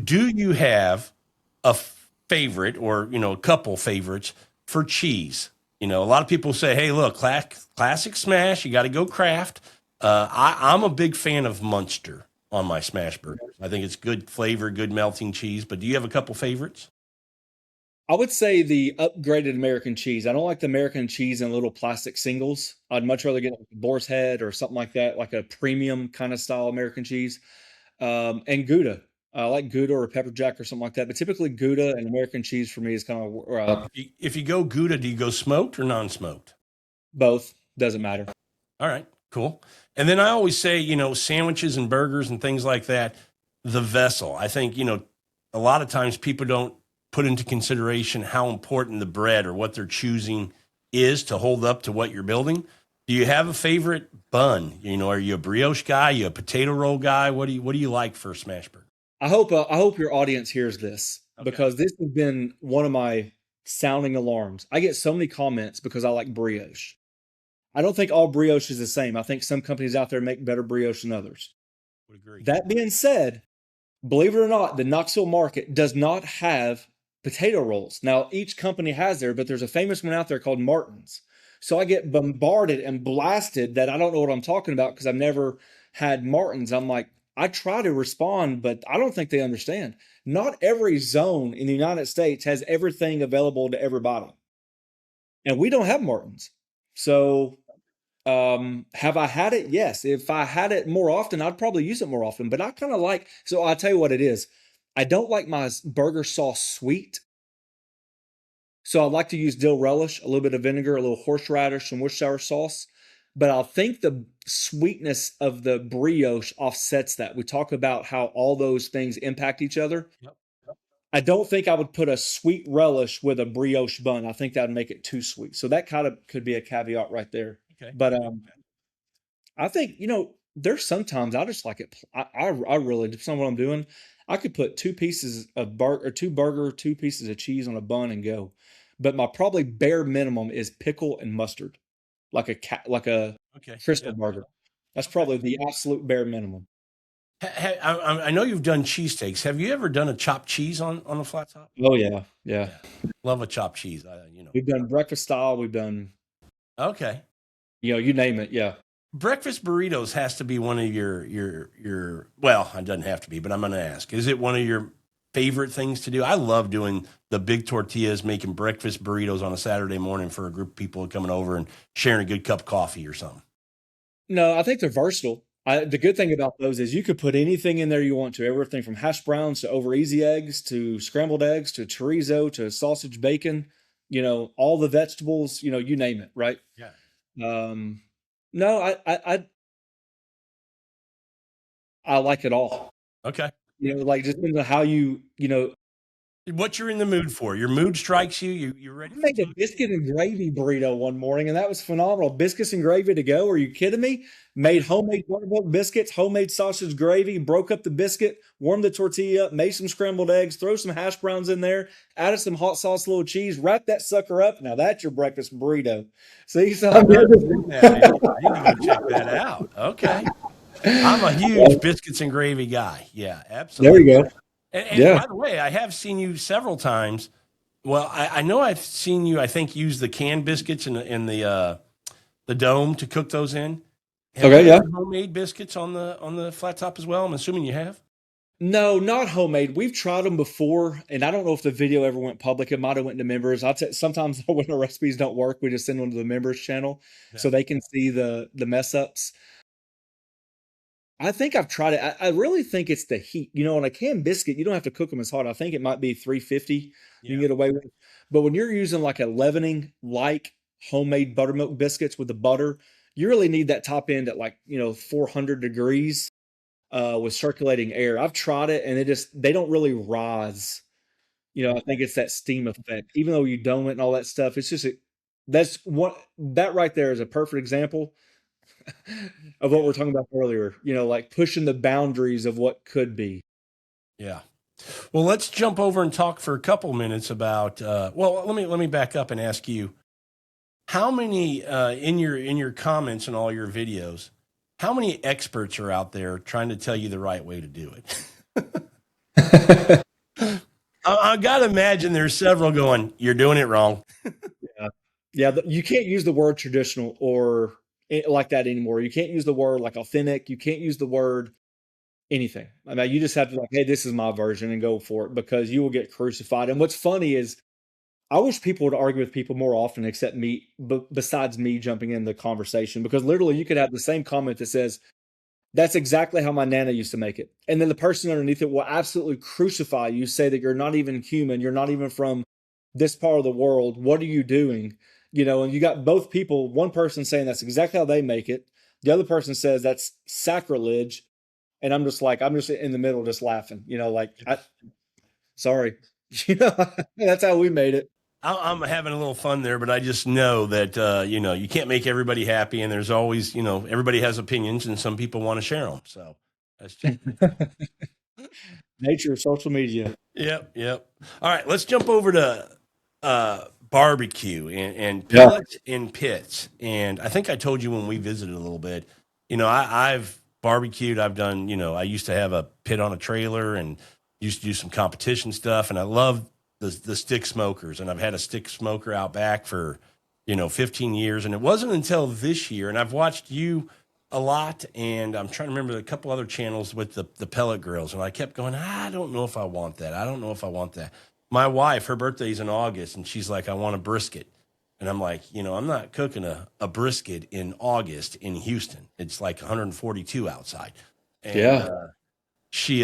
Do you have a favorite, or a couple favorites for cheese. A lot of people say, "Hey, look, classic smash. You got to go Kraft." I'm a big fan of Munster on my smash burgers. I think it's good flavor, good melting cheese. But do you have a couple favorites? I would say the upgraded American cheese. I don't like the American cheese in little plastic singles. I'd much rather get like a boar's head or something like that, like a premium kind of style American cheese. And Gouda. I like Gouda or pepper jack or something like that. But typically Gouda and American cheese for me is kind of If you go Gouda, do you go smoked or non-smoked? both. Doesn't matter. All right, cool. And then I always say, sandwiches and burgers and things like that, the vessel. I think, a lot of times people don't put into consideration how important the bread or what they're choosing is to hold up to what you're building. Do you have a favorite bun? Are you a brioche guy? Are you a potato roll guy? What do you like for a smash burger? I hope your audience hears this because this has been one of my sounding alarms. I get so many comments because I like brioche. I don't think all brioche is the same. I think some companies out there make better brioche than others. Would agree. That being said, believe it or not, the Knoxville market does not have potato rolls. Now, each company has there, but there's a famous one out there called Martin's. So I get bombarded and blasted that I don't know what I'm talking about because I've never had Martin's. I'm like, I try to respond, but I don't think they understand. Not every zone in the United States has everything available to everybody. And we don't have Martin's. So have I had it? Yes. If I had it more often, I'd probably use it more often. But I kind of like, so I'll tell you what it is. I don't like my burger sauce sweet. So I like to use dill relish, a little bit of vinegar, a little horseradish, some Worcestershire sauce. But I think the sweetness of the brioche offsets that. We talk about how all those things impact each other. Yep. I don't think I would put a sweet relish with a brioche bun. I think that would make it too sweet. So that kind of could be a caveat right there. Okay. But I think, there's sometimes I just like it. I really, depends on what I'm doing. I could put two pieces of two pieces of cheese on a bun and go. But my probably bare minimum is pickle and mustard, like a crystal burger. That's probably the absolute bare minimum. I know you've done cheesesteaks. Have you ever done a chopped cheese on a flat top? Oh yeah. Love a chopped cheese. We've done breakfast style. We've done, Okay. you name it. Yeah. Breakfast burritos has to be one of your well, it doesn't have to be, but I'm going to ask. Is it one of your favorite things to do? I love doing the big tortillas, making breakfast burritos on a Saturday morning for a group of people coming over and sharing a good cup of coffee or something. No, I think they're versatile. The good thing about those is you could put anything in there you want to. Everything from hash browns to over easy eggs to scrambled eggs to chorizo to sausage bacon, all the vegetables, you name it, right? Yeah. No, I like it all. Okay. Like just depends on how What you're in the mood for. Your mood strikes you. You're ready I for made a food. biscuit and gravy burrito one morning, and that was phenomenal. Biscuits and gravy to go. Are you kidding me? Made homemade buttermilk biscuits, homemade sausage gravy, broke up the biscuit, warmed the tortilla up, made some scrambled eggs, throw some hash browns in there, added some hot sauce, a little cheese, wrap that sucker up. Now that's your breakfast burrito. See, so I need to go check that out. Okay. I'm a huge biscuits and gravy guy. Yeah, there absolutely. you go. And Yeah. by the way, I have seen you several times. Well, I know I've seen you, I think, use the canned biscuits in the dome to cook those in. Have Okay, you yeah. ever homemade biscuits on the flat top as well? I'm assuming you have. No, not homemade. We've tried them before, and I don't know if the video ever went public. It might have went to members. Sometimes when the recipes don't work, we just send them to the members channel so they can see the mess ups. I think I've tried it. I really think it's the heat. On a canned biscuit, you don't have to cook them as hot. I think it might be 350 you can Yeah. get away with. But when you're using like a leavening, like homemade buttermilk biscuits with the butter, you really need that top end at 400 degrees with circulating air. I've tried it, and they don't really rise. I think it's that steam effect. Even though you dome it and all that stuff, it's just that right there is a perfect example of what we're talking about earlier, like pushing the boundaries of what could be. Yeah. Well, let's jump over and talk for a couple minutes about. Well, let me back up and ask you, how many in your comments and all your videos, how many experts are out there trying to tell you the right way to do it? I gotta imagine there's several going, you're doing it wrong. Yeah. Yeah, you can't use the word traditional or like that anymore. You can't use the word like authentic. You can't use the word anything. I mean, you just have to like, hey, this is my version and go for it because you will get crucified. And what's funny is I wish people would argue with people more often, except me, but besides me jumping in the conversation, because literally you could have the same comment that says, that's exactly how my nana used to make it. And then the person underneath it will absolutely crucify you, say that you're not even human, you're not even from this part of the world. What are you doing? You know, and you got both people, one person saying that's exactly how they make it. The other person says that's sacrilege. And I'm just like, I'm just in the middle, just laughing, you know, like, sorry, you know, that's how we made it. I'm having a little fun there, but I just know that you can't make everybody happy, and there's always, everybody has opinions, and some people want to share them. So that's just Nature of social media. yep, yep. All right, let's jump over to barbecue and Yeah. pellets and pits. And I think I told you when we visited a little bit. I've barbecued. I've done. I used to have a pit on a trailer and used to do some competition stuff, and I love the stick smokers. And I've had a stick smoker out back for 15 years, and it wasn't until this year. And I've watched you a lot, and I'm trying to remember a couple other channels with the pellet grills, and I kept going, I don't know if I want that. I don't know if I want that. My wife, her birthday's in August, and she's like, I want a brisket. And I'm like, I'm not cooking a brisket in August in Houston. It's like 142 outside. And Yeah. she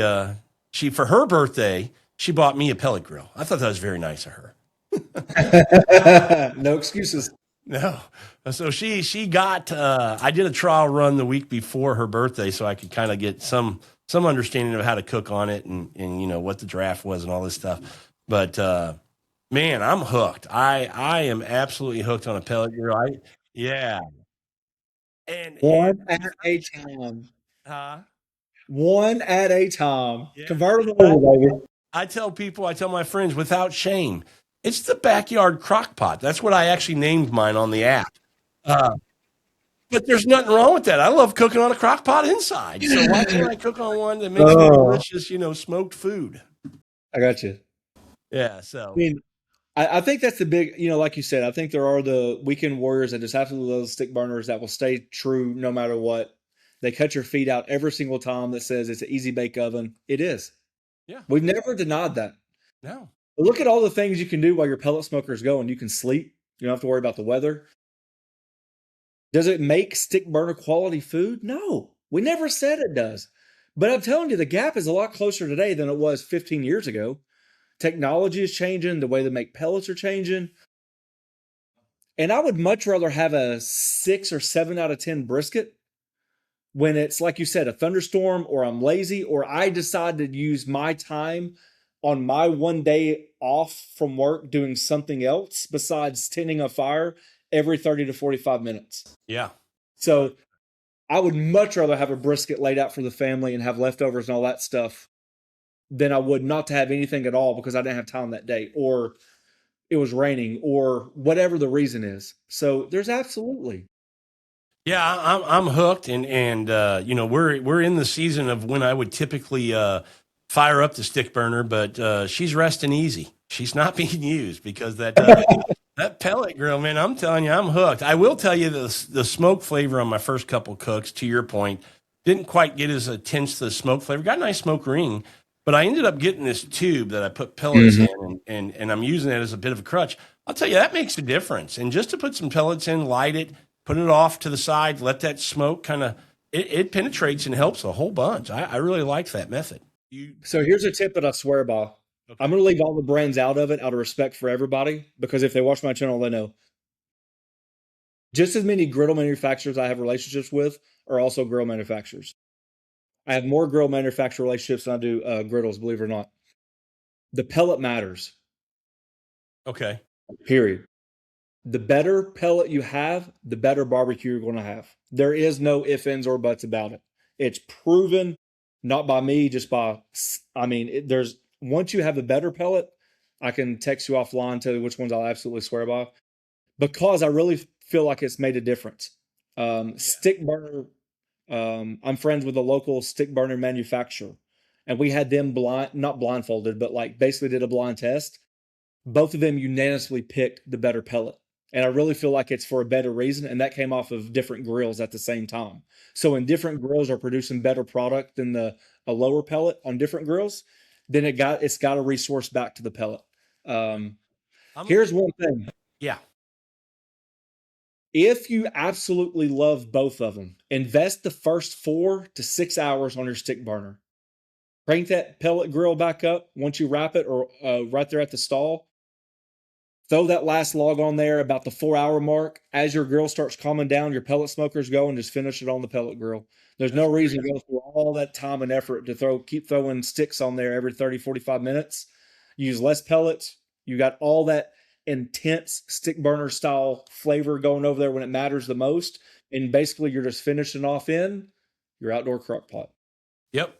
for her birthday, she bought me a pellet grill. I thought that was very nice of her. No excuses. No. So she got I did a trial run the week before her birthday so I could kind of get some understanding of how to cook on it and what the draft was and all this stuff. But man, I'm hooked. I am absolutely hooked on a pellet grill. Yeah. And One at a time. uh One at a time. yeah. Convertible over, baby. I tell my friends without shame, it's the backyard crock pot. That's what I actually named mine on the app. Uh, But there's nothing wrong with that. I love cooking on a crock pot inside. So why can't I cook on one that makes me Oh, delicious, smoked food? I got you. Yeah. I So mean, I think that's the big, like you said, I think there are the weekend warriors that just absolutely love stick burners that will stay true no matter what. They cut your feet out every single time that says it's an easy bake oven. It is. yeah, We've never denied that. no, But look at all the things you can do while your pellet smoker is going. You can sleep. You don't have to worry about the weather. Does it make stick burner quality food? No. We never said it does. But I'm telling you, the gap is a lot closer today than it was 15 years ago. Technology is changing. The way they make pellets are changing. And I would much rather have a 6 or 7 out of 10 brisket when it's, like you said, a thunderstorm or I'm lazy or I decide to use my time on my one day off from work doing something else besides tending a fire every 30 to 45 minutes. yeah, So I would much rather have a brisket laid out for the family and have leftovers and all that stuff than I would not to have anything at all because I didn't have time that day or it was raining or whatever the reason is. So there's absolutely. yeah. I'm hooked, and we're in the season of when I would typically fire up the stick burner, but she's resting easy. She's not being used because that pellet grill, man, I'm telling you, I'm hooked. I will tell you the smoke flavor on my first couple cooks, to your point, didn't quite get as intense the smoke flavor. Got a nice smoke ring, but I ended up getting this tube that I put pellets in, and I'm using it as a bit of a crutch. I'll tell you, that makes a difference. And just to put some pellets in, light it, put it off to the side, let that smoke kind of, it penetrates and helps a whole bunch. I really like that method. So here's a tip that I swear by. Okay. I'm going to leave all the brands out of it out of respect for everybody because if they watch my channel, they know. Just as many griddle manufacturers I have relationships with are also grill manufacturers. I have more grill manufacturer relationships than I do griddles, believe it or not. The pellet matters, Okay. period. The better pellet you have, the better barbecue you're going to have. There is no ifs, ands, or buts about it. It's proven, not by me, just by, there's, once you have a better pellet, I can text you offline, tell you which ones I'll absolutely swear by, because I really feel like it's made a difference. Stick burner, I'm friends with a local stick burner manufacturer, and we had them not blindfolded, but like basically did a blind test. Both of them unanimously picked the better pellet. And I really feel like it's for a better reason. And that came off of different grills at the same time. So when different grills are producing better product than a lower pellet on different grills, then it's got to resource back to the pellet. Here's one thing. Yeah. If you absolutely love both of them, invest the first 4 to 6 hours on your stick burner. Crank that pellet grill back up once you wrap it, or right there at the stall. Throw that last log on there about the 4-hour mark. As your grill starts calming down, your pellet smokers go, and just finish it on the pellet grill. There's no reason to go through all that time and effort to keep throwing sticks on there every 30, 45 minutes. Use less pellets. You got all that intense stick burner style flavor going over there when it matters the most. And basically you're just finishing off in your outdoor crock pot. Yep.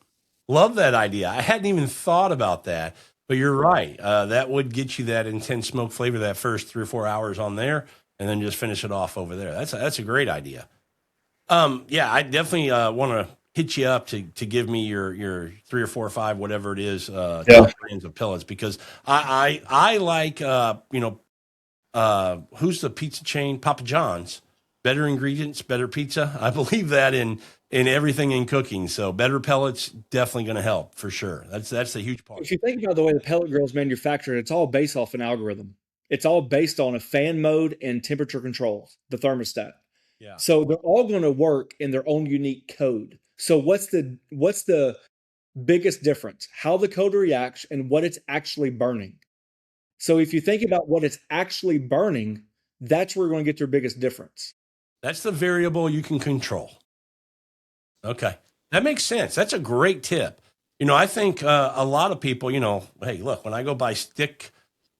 Love that idea. I hadn't even thought about that, but you're right. That would get you that intense smoke flavor that first 3 or 4 hours on there, and then just finish it off over there. That's a great idea. Yeah, I definitely want to hit you up to give me your 3 or 4 or 5, whatever it is, brands of pellets, because I like who's the pizza chain? Papa John's. Better ingredients, better pizza. I believe that in everything in cooking. So better pellets definitely going to help for sure. That's a huge part. If you think about the way the pellet grill's manufactured, it's all based off an algorithm. It's all based on a fan mode and temperature controls, the thermostat. Yeah. So they're all going to work in their own unique code. So what's the biggest difference? How the code reacts and what it's actually burning. So if you think about what it's actually burning, that's where you're going to get your biggest difference. That's the variable you can control. Okay. That makes sense. That's a great tip. I think a lot of people, hey, look, when I go buy stick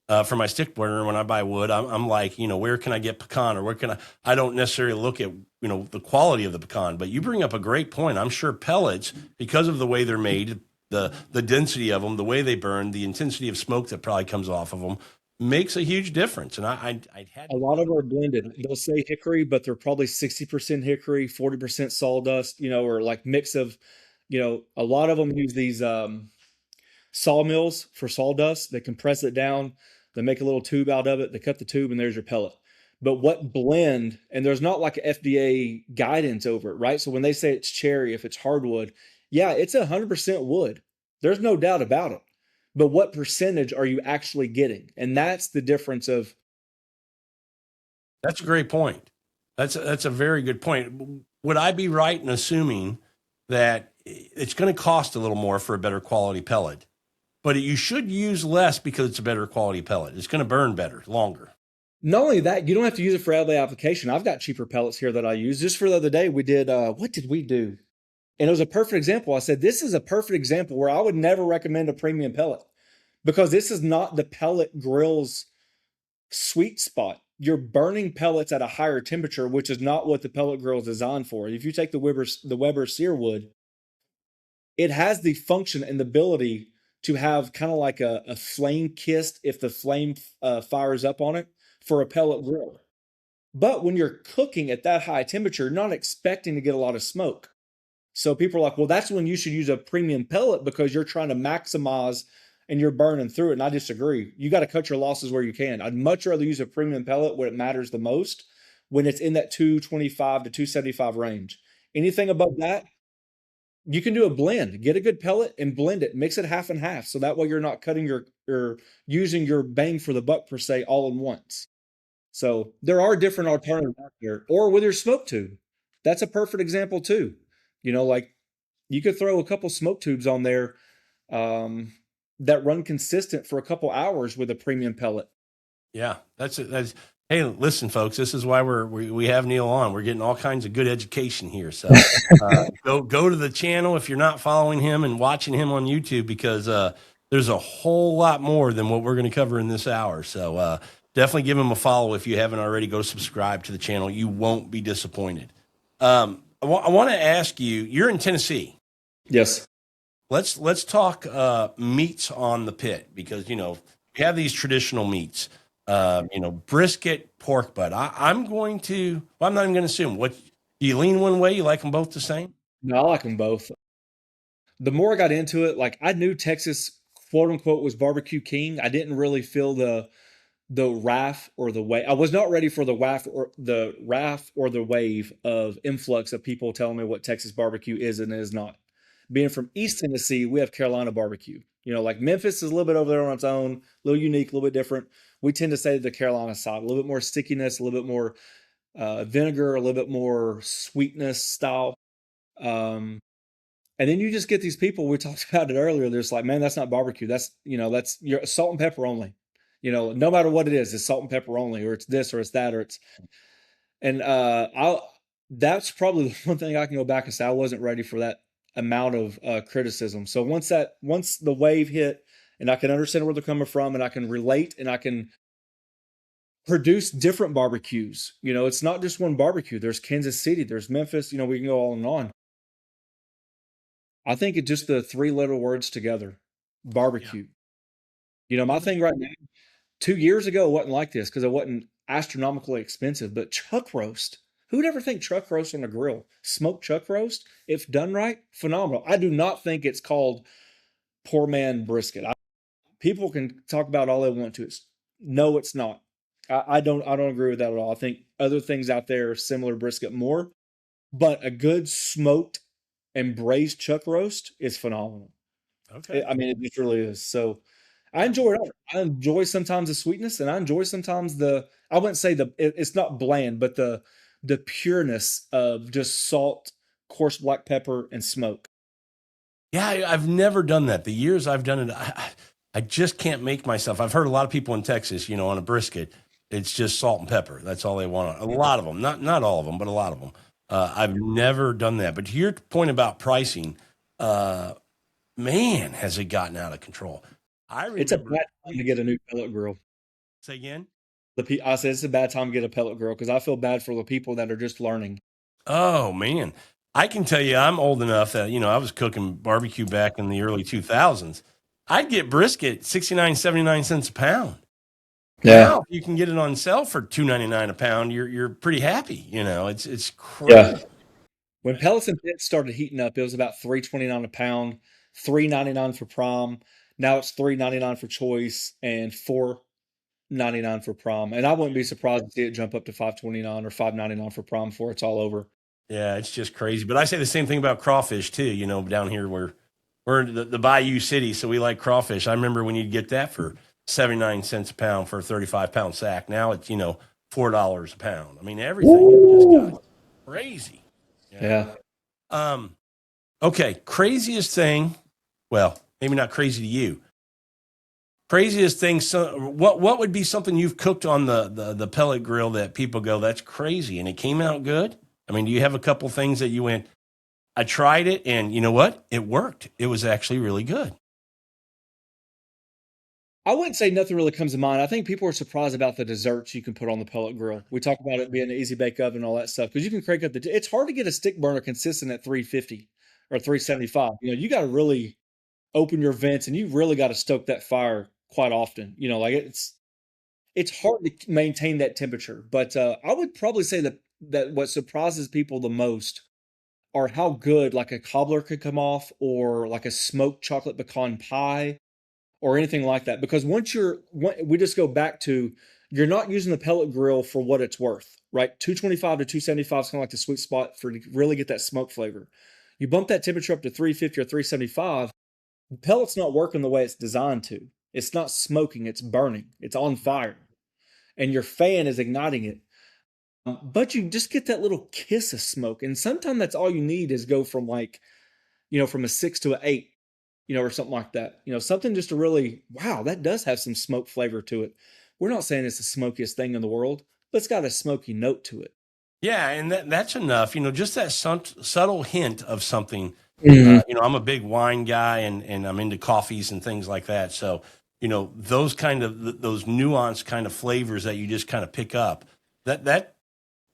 for my stick burner, when I buy wood, I'm like, where can I get pecan, or where can I don't necessarily look at, the quality of the pecan, but you bring up a great point. I'm sure pellets, because of the way they're made, the density of them, the way they burn, the intensity of smoke that probably comes off of them, makes a huge difference. And I had a lot of them are blended. They'll say hickory, but they're probably 60% hickory, 40% sawdust, or like mix of, a lot of them use these sawmills for sawdust. They compress it down. They make a little tube out of it. They cut the tube, and there's your pellet. But what blend, and there's not like an FDA guidance over it, right? So when they say it's cherry, if it's hardwood, yeah, it's 100% wood. There's no doubt about it. But what percentage are you actually getting? And that's the difference of. That's a great point. That's a very good point. Would I be right in assuming that it's going to cost a little more for a better quality pellet, but you should use less because it's a better quality pellet? It's going to burn better, longer. Not only that, you don't have to use it for everyday application. I've got cheaper pellets here that I use. Just for the other day, we did, what did we do? And it was a perfect example. I said, this is a perfect example where I would never recommend a premium pellet, because this is not the pellet grill's sweet spot. You're burning pellets at a higher temperature, which is not what the pellet grill is designed for. If you take the Weber sear wood, it has the function and the ability to have kind of like a flame kissed if the flame fires up on it for a pellet grill. But when you're cooking at that high temperature, you're not expecting to get a lot of smoke. So people are like, well, that's when you should use a premium pellet, because you're trying to maximize and you're burning through it. And I disagree. You got to cut your losses where you can. I'd much rather use a premium pellet where it matters the most, when it's in that 225 to 275 range. Anything above that, you can do a blend. Get a good pellet and blend it. Mix it half and half. So that way you're not cutting or using your bang for the buck, per se, all in once. So there are different alternatives out there. Or with your smoke tube. That's a perfect example too. Like you could throw a couple smoke tubes on there that run consistent for a couple hours with a premium pellet. Yeah, that's. Hey, listen, folks, this is why we have Neal on. We're getting all kinds of good education here. So go to the channel if you're not following him and watching him on YouTube, because there's a whole lot more than what we're going to cover in this hour. So definitely give him a follow if you haven't already. Go subscribe to the channel. You won't be disappointed. I want to ask you, you're in Tennessee. Yes. Let's talk meats on the pit, because we have these traditional meats. Brisket, pork butt. I'm not even going to assume. What, do you lean one way? You like them both the same? No, I like them both. the more I got into it, like I knew Texas quote unquote was barbecue king. I didn't really feel the wrath or the wave. I was not ready for the wave of influx of people telling me what Texas barbecue is and is not. Being from East Tennessee, we have Carolina barbecue. Like Memphis is a little bit over there on its own, a little unique, a little bit different. We tend to say the Carolina side, a little bit more stickiness, a little bit more vinegar, a little bit more sweetness style. Um, and then you just get these people, we talked about it earlier, they're just like, man, that's not barbecue. That's your salt and pepper only. No matter what it is, it's salt and pepper only, or it's this, or it's that, or it's, and I'll, that's probably the one thing I can go back and say I wasn't ready for that amount of criticism. So once the wave hit and I can understand where they're coming from and I can relate and I can produce different barbecues, it's not just one barbecue. There's Kansas City, there's Memphis, we can go on and on. I think it's just the three little words together, Yeah. barbecue. My thing right now, 2 years ago, it wasn't like this because it wasn't astronomically expensive, but chuck roast. Who'd ever think chuck roast on a grill? Smoked chuck roast, if done right, phenomenal. I do not think it's called poor man brisket. People can talk about all they want to. No, it's not. I don't agree with that at all. I think other things out there are similar brisket more, but a good smoked and braised chuck roast is phenomenal. Okay. I mean, it just really is. So I enjoy it all. I enjoy sometimes the sweetness, and I enjoy sometimes I wouldn't say it's not bland, but the pureness of just salt, coarse black pepper, and smoke. Yeah, I've never done that. The years I've done it, I just can't make myself. I've heard a lot of people in Texas, on a brisket, it's just salt and pepper. That's all they want. A lot of them, not all of them, but a lot of them. I've never done that. But to your point about pricing, uh, man, has it gotten out of control. I It's a remember. bad time to get a new pellet grill. Say again. I said it's a bad time to get a pellet grill because I feel bad for the people that are just learning. Oh man, I can tell you, I'm old enough that I was cooking barbecue back in the early 2000s. I'd get brisket 69, 79 cents a pound. Yeah. Now, if you can get it on sale for 2.99 a pound, you're pretty happy. It's Yeah. crazy. When pellets and pits started heating up, it was about 3.29 a pound, 3.99 for prom. Now it's 3.99 for choice and 4.99 for prom. And I wouldn't be surprised to see it jump up to 5.29 or 5.99 for prom before it's all over. Yeah, it's just crazy. But I say the same thing about crawfish too. Down here we're in the Bayou City, so we like crawfish. I remember when you'd get that for 79 cents a pound for a 35-pound sack. Now it's $4 a pound. I mean, everything has just got crazy. Yeah. Yeah. Um. Okay. Craziest thing. Well, maybe not crazy to you. Craziest thing. So, what would be something you've cooked on the pellet grill that people go, that's crazy, and it came out good? I mean, do you have a couple things that you went, I tried it, and you know what? It worked. It was actually really good. I wouldn't say nothing really comes to mind. I think people are surprised about the desserts you can put on the pellet grill. We talk about it being an easy bake oven and all that stuff because you can crank up it's hard to get a stick burner consistent at 350 or 375. You got to really open your vents and you really got to stoke that fire quite often. Like it's hard to maintain that temperature. But I would probably say that what surprises people the most are how good like a cobbler could come off or like a smoked chocolate pecan pie or anything like that. Because we just go back to you're not using the pellet grill for what it's worth, right? 225 to 275 is kind of like the sweet spot for to really get that smoke flavor. You bump that temperature up to 350 or 375, the pellet's not working the way it's designed to. It's not smoking, it's burning, it's on fire, and your fan is igniting it. But you just get that little kiss of smoke. And sometimes that's all you need is go from from a 6 to an 8, or something like that. Something just to really, wow, that does have some smoke flavor to it. We're not saying it's the smokiest thing in the world, but it's got a smoky note to it. Yeah, and that's enough. Just that subtle hint of something. Mhm. I'm a big wine guy, and I'm into coffees and things like that. So, those kind of those nuanced kind of flavors that you just kind of pick up. That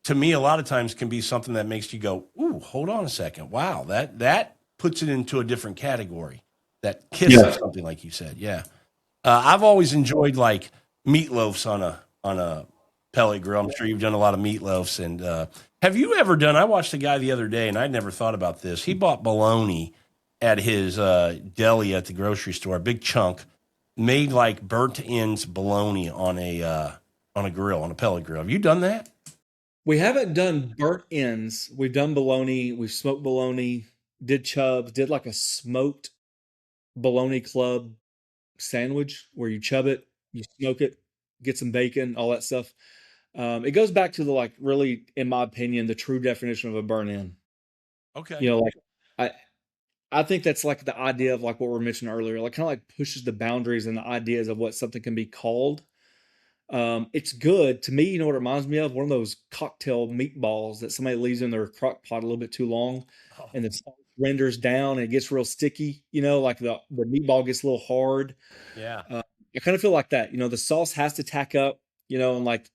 to me, a lot of times can be something that makes you go, "Ooh, hold on a second! Wow, that puts it into a different category." That kiss of Yeah. something, like you said. Yeah, I've always enjoyed like meatloafs on a pellet grill. I'm sure you've done a lot of meatloafs. And have you ever done? I watched a guy the other day, and I'd never thought about this. He bought bologna at his deli at the grocery store, a big chunk, made like burnt ends bologna on a grill, on a pellet grill. Have you done that? We haven't done burnt ends. We've done bologna. We've smoked bologna. Did chubs. Did like a smoked bologna club sandwich where you chub it, you smoke it, get some bacon, all that stuff. It goes back to the like really, in my opinion, the true definition of a burn in. Okay. You know, like I I think that's like the idea of like what we are mentioning earlier, like kind of like pushes the boundaries and the ideas of what something can be called. It's good to me. You know what it reminds me of? One of those cocktail meatballs that somebody leaves in their crock pot a little bit too long, Oh, and the sauce renders down and it gets real sticky. You know, like the meatball gets a little hard. yeah. I kind of feel like that. You know, the sauce has to tack up. You know, and like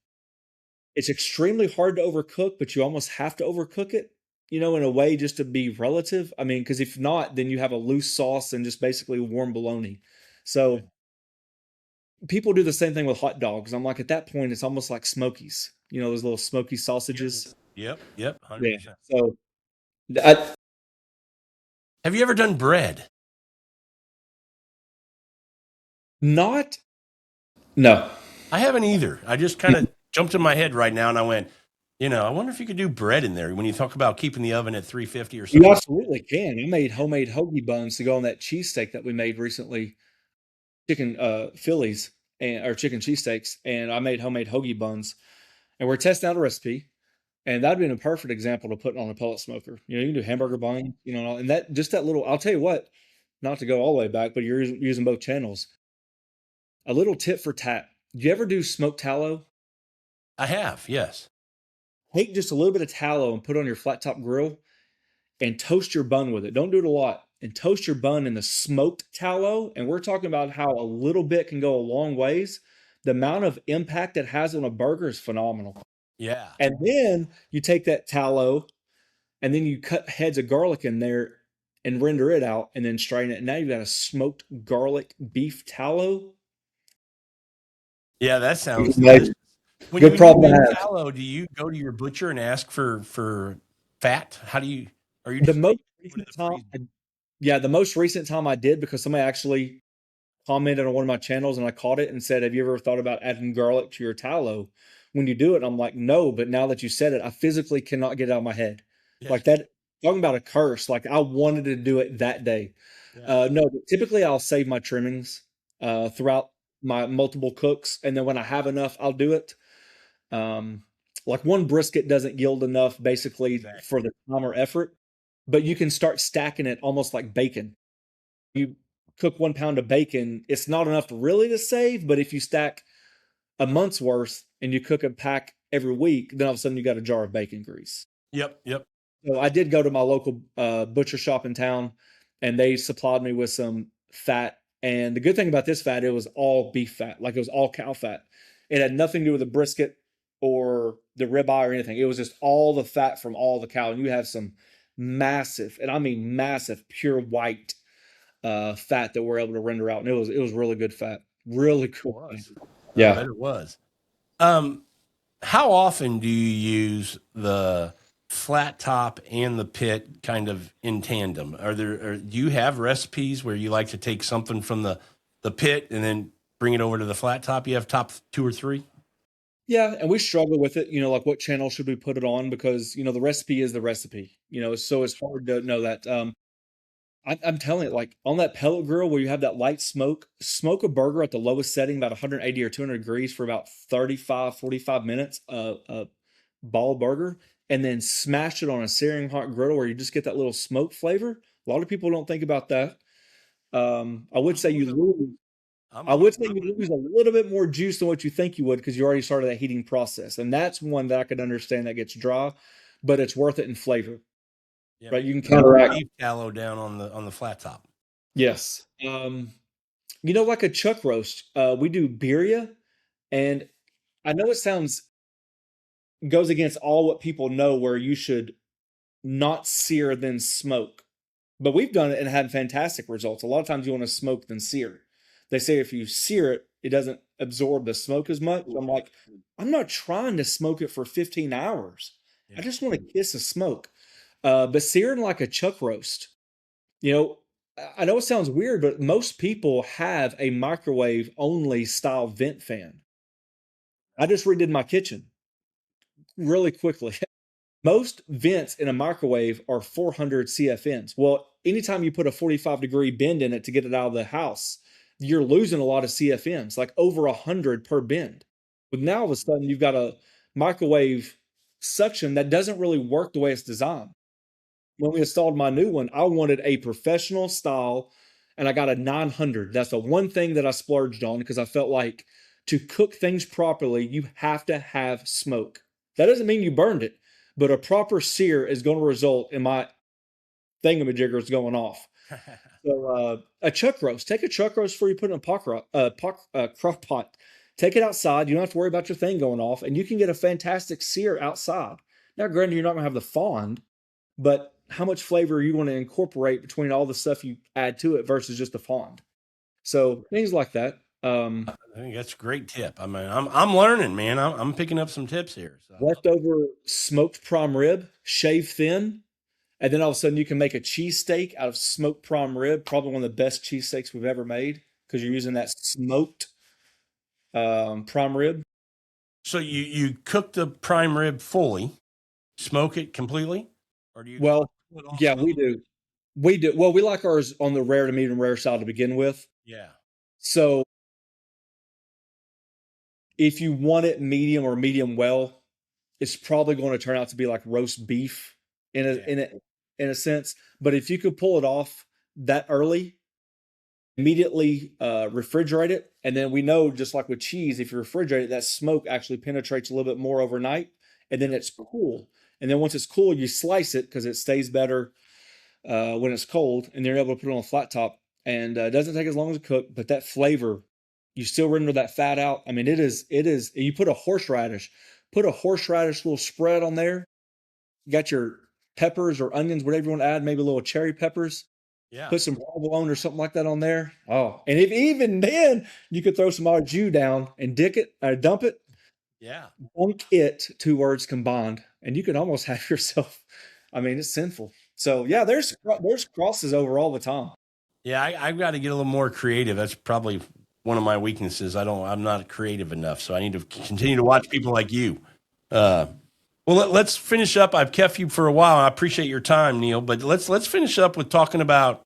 it's extremely hard to overcook, but you almost have to overcook it. You know, in a way, just to be relative. I mean, because if not, then you have a loose sauce and just basically warm bologna. Okay. So people do the same thing with hot dogs. I'm like, at that point, it's almost like Smokies. You know, those little smoky sausages. Yes. Yep. Yep. Yeah. 100%. So, I, Have you ever done bread? not no. I haven't either. I just kind of jumped in my head right now and I went, I wonder if you could do bread in there when you talk about keeping the oven at 350 or You something. absolutely can. I made homemade hoagie buns to go on that cheesesteak that we made recently, chicken Phillies and or chicken cheesesteaks, and I made homemade hoagie buns, and we're testing out a recipe, and that'd been a perfect example to put on a pellet smoker. You know, you can do hamburger buns, you know, and that just that little. I'll tell you what, not to go all the way back, but you're using both channels. A little tip for tat. Do you ever do smoked tallow? I have, yes. Take just a little bit of tallow and put it on your flat top grill and toast your bun with it. Don't do it a lot. And toast your bun in the smoked tallow. And we're talking about how a little bit can go a long ways. The amount of impact it has on a burger is phenomenal. Yeah. And then you take that tallow and then you cut heads of garlic in there and render it out and then strain it. And now you've got a smoked garlic beef tallow. Yeah, that sounds Good delicious. When you problem to make have. tallow, do you go to your butcher and ask for fat? How do you, are you The just most put it in recent the time, freezer? yeah, the most recent time I did because somebody actually commented on one of my channels and I caught it and said, "Have you ever thought about adding garlic to your tallow when you do it?" I'm like, "No," but now that you said it, I physically cannot get it out of my head. Yeah. Like that, talking about a curse, like I wanted to do it that day. Yeah. No, but typically I'll save my trimmings throughout my multiple cooks, and then when I have enough, I'll do it. Um, like one brisket doesn't yield enough basically Exactly. for the time or effort, but you can start stacking it almost like bacon. You cook 1 pound of bacon, it's not enough really to save, but if you stack a month's worth and you cook a pack every week, then all of a sudden you got a jar of bacon grease. Yep. Yep. So I did go to my local butcher shop in town, and they supplied me with some fat. And the good thing about this fat, it was all beef fat, like it was all cow fat. It had nothing to do with the brisket or the ribeye or anything. It was just all the fat from all the cow. And you have some massive, and I mean massive, pure white fat that we're able to render out, and it was really good fat, really It cool. was. I Yeah, bet it was. Um, how often do you use the flat top and the pit kind of in tandem? Do you have recipes where you like to take something from the pit and then bring it over to the flat top? You have top two or three? yeah, and we struggle with it. You know, like what channel should we put it on? Because the recipe is the recipe. So it's hard to know that. I'm telling you, like on that pellet grill where you have that light smoke, smoke a burger at the lowest setting, about 180 or 200 degrees for about 35, 45 minutes, a ball burger, and then smash it on a searing hot griddle where you just get that little smoke flavor. A lot of people don't think about that. I would I'm say one you of those. lose. I'm I one would of say you those. lose a little bit more juice than what you think you would because you already started that heating process, and that's one that I could understand that gets dry, but it's worth it in flavor, Yeah, right? but You can you put the counteract. beef tallow down on the flat top. Yes. Like a chuck roast, we do birria, and I know it sounds goes against all what people know where you should not sear then smoke. But we've done it and had fantastic results. A lot of times you want to smoke then sear. They say if you sear it, it doesn't absorb the smoke as much. I'm like, I'm not trying to smoke it for 15 hours. I Yeah. just want to kiss the smoke. But searing like a chuck roast, you know, I know it sounds weird, but most people have a microwave only style vent fan. I just redid my kitchen really quickly. Most vents in a microwave are 400 CFMs. Well, anytime you put a 45-degree bend in it to get it out of the house, you're losing a lot of CFMs, like over 100 per bend. But now all of a sudden you've got a microwave suction that doesn't really work the way it's designed. When we installed my new one, I wanted a professional style, and I got a 900. That's the one thing that I splurged on because I felt like to cook things properly, you have to have smoke. That doesn't mean you burned it, but a proper sear is going to result in my thingamajiggers going off. So a chuck roast, take a chuck roast before you put it in a crock pot. Take it outside. You don't have to worry about your thing going off, and you can get a fantastic sear outside. Now, granted, you're not going to have the fond, but how much flavor are you going to incorporate between all the stuff you add to it versus just the fond? So things like that. I think that's a great tip. I mean, I'm learning, man. I'm picking up some tips here. So Leftover smoked prime rib, shave thin, and then all of a sudden you can make a cheesesteak out of smoked prime rib. Probably one of the best cheesesteaks we've ever made because you're using that smoked prime rib. so you cook the prime rib fully, smoke it completely, or do you Well, put it all yeah, we smoked? do. We do. Well, we like ours on the rare to medium rare side to begin with. Yeah, So if you want it medium or medium well, it's probably going to turn out to be like roast beef in a yeah, in a in a sense. But if you could pull it off that early, immediately refrigerate it, and then we know just like with cheese, if you refrigerate it, that smoke actually penetrates a little bit more overnight, and then yep, it's cool. And then once it's cool, you slice it because it stays better when it's cold, and you're able to put it on a flat top. And it doesn't take as long to cook, but that flavor, you still render that fat out. I mean, it is. You put a horseradish little spread on there. You got your peppers or onions, whatever you want to add, maybe a little cherry peppers. yeah, Put some provolone or something like that on there. Oh, and if even then you could throw some au jus down and dump it, yeah. dunk it, two words combined, and you could almost have yourself. I mean, it's sinful. So yeah, there's crosses over all the time. Yeah, I've got to get a little more creative. That's probably one of my weaknesses. I'm not creative enough, so I need to continue to watch people like you. Uh, well, let's finish up. I've kept you for a while. I appreciate your time, Neal. But let's finish up with talking about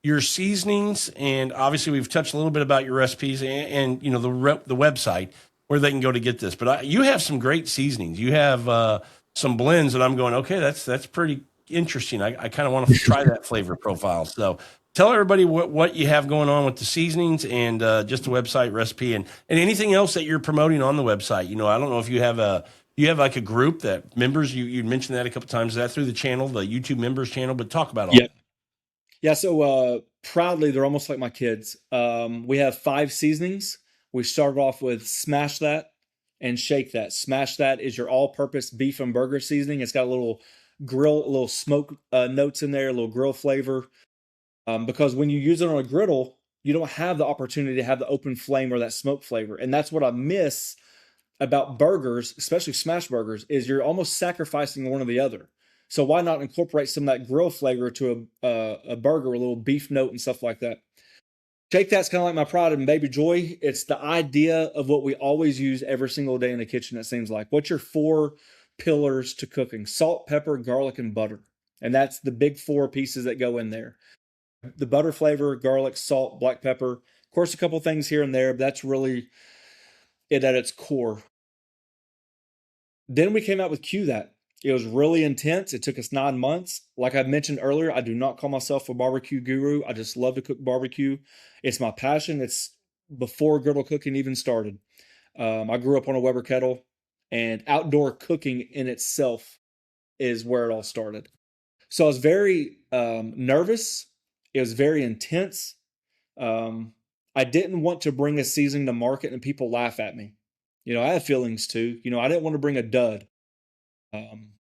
your seasonings, and obviously we've touched a little bit about your recipes and you know the website where they can go to get this. But you have some great seasonings. You have some blends that I'm going. Okay, that's pretty interesting. I kind of want to try that flavor profile. So tell everybody what you have going on with the seasonings and just the website recipe and anything else that you're promoting on the website. You know, I don't know if you have like a group that members. You mentioned that a couple times. Is that through the channel, the YouTube members channel? But talk about all Yeah. that. Yeah, so proudly, they're almost like my kids. We have 5 seasonings. We started off with Smash That and Shake That. Smash That is your all-purpose beef and burger seasoning. It's got a little smoke notes in there, a little grill flavor. Because when you use it on a griddle, you don't have the opportunity to have the open flame or that smoke flavor, and that's what I miss about burgers, especially smash burgers, is you're almost sacrificing one or the other. So why not incorporate some of that grill flavor to a burger, a little beef note and stuff like that? Shake That's kind of like my pride and baby joy. It's the idea of what we always use every single day in the kitchen. It seems like what's your 4 pillars to cooking: salt, pepper, garlic, and butter. And that's the big 4 pieces that go in there: the butter flavor, garlic, salt, black pepper. Of course, a couple things here and there, but that's really it at its core. Then we came out with Q That. It was really intense. It took us 9 months. Like I mentioned earlier, I do not call myself a barbecue guru. I just love to cook barbecue. It's my passion. It's before griddle cooking even started. I grew up on a Weber kettle, and outdoor cooking in itself is where it all started. So I was very nervous. It was very intense. Um, I didn't want to bring a seasoning to market and people laugh at me. You know, I have feelings too. You know, I didn't want to bring a dud. Um,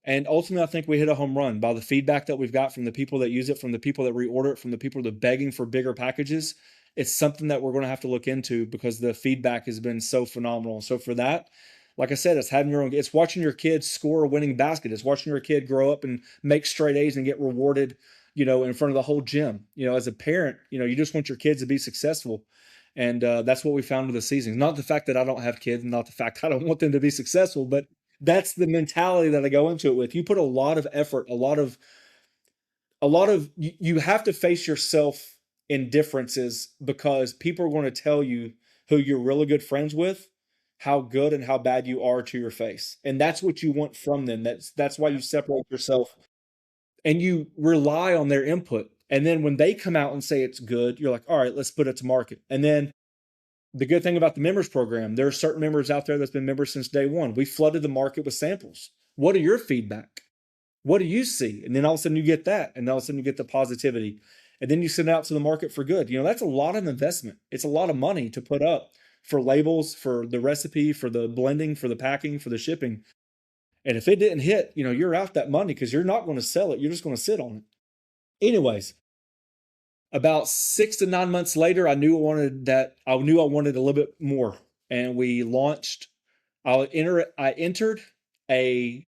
and ultimately, I think we hit a home run by the feedback that we've got from the people that use it, from the people that reorder it, from the people that are begging for bigger packages. It's something that we're going to have to look into because the feedback has been so phenomenal. So for that, like I said, it's having your own. It's watching your kids score a winning basket. It's watching your kid grow up and make straight A's and get rewarded in front of the whole gym. As a parent, you just want your kids to be successful. And that's what we found with the seasonings. Not the fact that I don't have kids, not the fact I don't want them to be successful, but that's the mentality that I go into it with. You put a lot of effort, you have to face yourself in differences, because people are going to tell you, who you're really good friends with, how good and how bad you are to your face. And that's what you want from them. That's why you separate yourself and you rely on their input. And then when they come out and say it's good, you're like, all right, let's put it to market. And then the good thing about the members program, there are certain members out there that's been members since day one. We flooded the market with samples. What are your feedback? What do you see? And then all of a sudden you get that, and all of a sudden you get the positivity. And then you send it out to the market for good. That's a lot of investment. It's a lot of money to put up for labels, for the recipe, for the blending, for the packing, for the shipping. And if it didn't hit, you're out that money, because you're not going to sell it. You're just going to sit on it. Anyways, about 6 to 9 months later, I knew I wanted a little bit more. And we launched, I entered a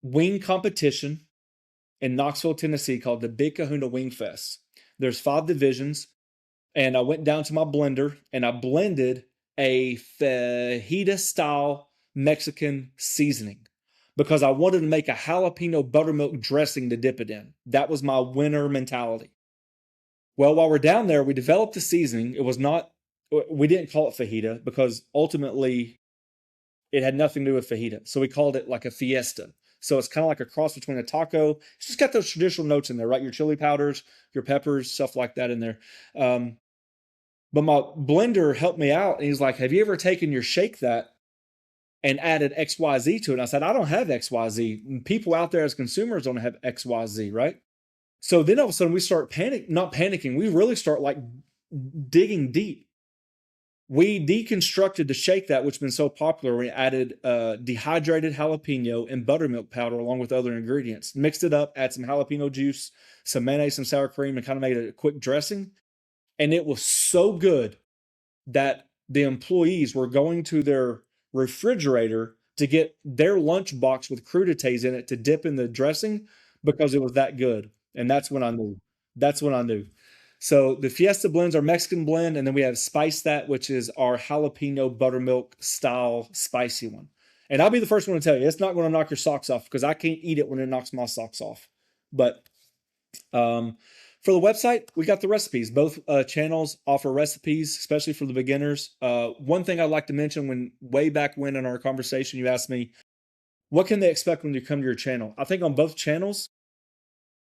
wing competition in Knoxville, Tennessee, called the Big Kahuna Wing Fest. There's 5 divisions, and I went down to my blender and I blended a fajita style Mexican seasoning, because I wanted to make a jalapeno buttermilk dressing to dip it in. That was my winner mentality. Well, while we're down there, we developed the seasoning. We didn't call it fajita, because ultimately it had nothing to do with fajita. So we called it like a fiesta. So it's kind of like a cross between a taco. It's just got those traditional notes in there, right? Your chili powders, your peppers, stuff like that in there. But my blender helped me out, and he's like, have you ever taken your shake that and added XYZ to it? And I said, I don't have XYZ. People out there as consumers don't have XYZ, right? So then all of a sudden we start not panicking. We really start like digging deep. We deconstructed the shake that, which has been so popular. We added dehydrated jalapeno and buttermilk powder along with other ingredients. Mixed it up, add some jalapeno juice, some mayonnaise, some sour cream, and kind of made it a quick dressing. And it was so good that the employees were going to their refrigerator to get their lunchbox with crudités in it to dip in the dressing, because it was that good. And that's when I knew. So the Fiesta blends are Mexican blend, and then we have Spice That, which is our jalapeno buttermilk style spicy one. And I'll be the first one to tell you, it's not going to knock your socks off, because I can't eat it when it knocks my socks off. But for the website, we got the recipes. Both channels offer recipes, especially for the beginners. One thing I'd like to mention, way back when in our conversation, you asked me, what can they expect when you come to your channel? I think on both channels,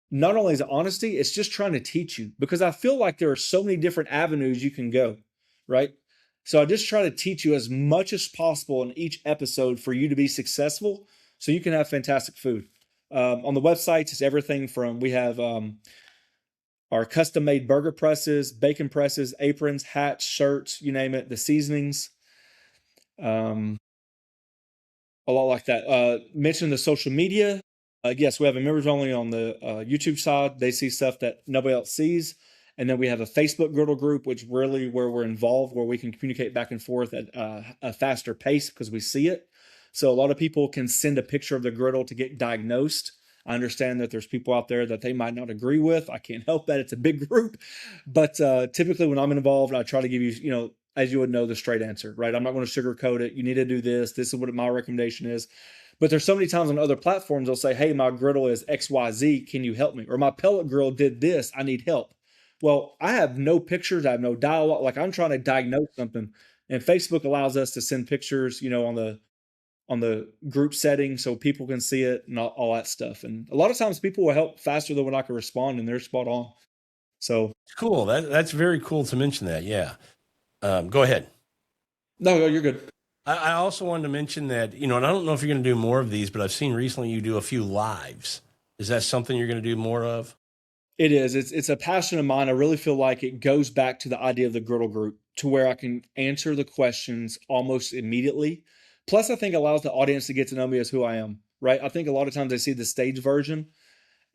not only is it honesty, it's just trying to teach you, because I feel like there are so many different avenues you can go, right? So I just try to teach you as much as possible in each episode for you to be successful, so you can have fantastic food. On the website, it's everything from, we have our custom-made burger presses, bacon presses, aprons, hats, shirts, you name it, the seasonings, a lot like that. Mention the social media. Yes, we have a members only on the YouTube side. They see stuff that nobody else sees. And then we have a Facebook griddle group, which really where we're involved, where we can communicate back and forth at a faster pace because we see it. So a lot of people can send a picture of the griddle to get diagnosed. I understand that there's people out there that they might not agree with. I can't help that. It's a big group. But typically when I'm involved, I try to give you, as you would know, the straight answer, right? I'm not going to sugarcoat it. You need to do this. This is what my recommendation is. But there's so many times on other platforms, they'll say, hey, my griddle is XYZ. Can you help me? Or my pellet grill did this. I need help. Well, I have no pictures. I have no dialogue. Like, I'm trying to diagnose something. And Facebook allows us to send pictures, on the group setting so people can see it and all that stuff. And a lot of times people will help faster than when I can respond, and they're spot on. So cool. That's very cool to mention that. Yeah. Go ahead. No, you're good. I also wanted to mention that, and I don't know if you're going to do more of these, but I've seen recently you do a few lives. Is that something you're going to do more of? It is. It's a passion of mine. I really feel like it goes back to the idea of the griddle group, to where I can answer the questions almost immediately. Plus, I think it allows the audience to get to know me as who I am, right? I think a lot of times they see the stage version,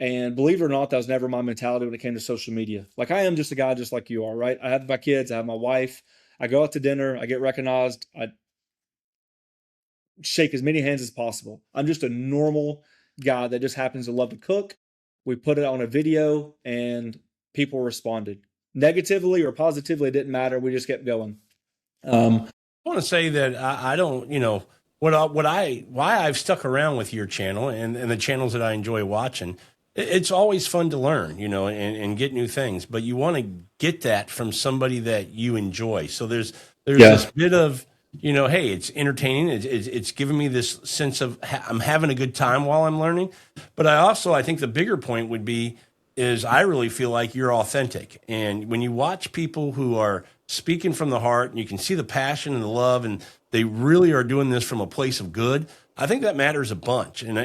and believe it or not, that was never my mentality when it came to social media. Like, I am just a guy just like you are, right? I have my kids, I have my wife, I go out to dinner, I get recognized, I shake as many hands as possible. I'm just a normal guy that just happens to love to cook We put it on a video, and people responded negatively or positively. It didn't matter. We just kept going. I want to say that I don't, why I've stuck around with your channel and the channels that I enjoy watching. It's always fun to learn, and get new things, but you want to get that from somebody that you enjoy. So there's this bit of, hey, it's entertaining. It's giving me this sense of I'm having a good time while I'm learning. But I think the bigger point would be is I really feel like you're authentic. And when you watch people who are speaking from the heart and you can see the passion and the love and they really are doing this from a place of good, I think that matters a bunch. And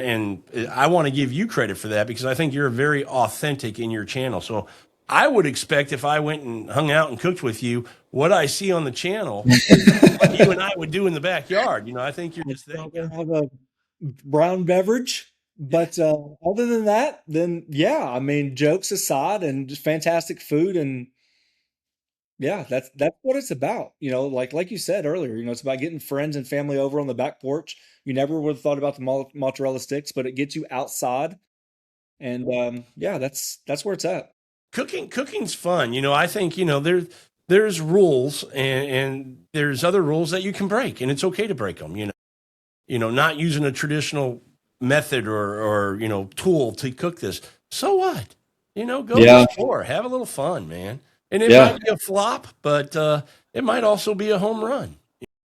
I want to give you credit for that because I think you're very authentic in your channel. So I would expect if I went and hung out and cooked with you, what I see on the channel, what you and I would do in the backyard. I think you're just there. Have a brown beverage. But other than that, then yeah, I mean, jokes aside, and just fantastic food, and yeah, that's what it's about. Like you said earlier, it's about getting friends and family over on the back porch. You never would have thought about the mozzarella sticks, but it gets you outside, and yeah, that's where it's at. Cooking's fun. I think there's rules and there's other rules that you can break, and it's okay to break them. Not using a traditional method or tool to cook this. So what? Go to the store, have a little fun, man. And it might be a flop, but it might also be a home run.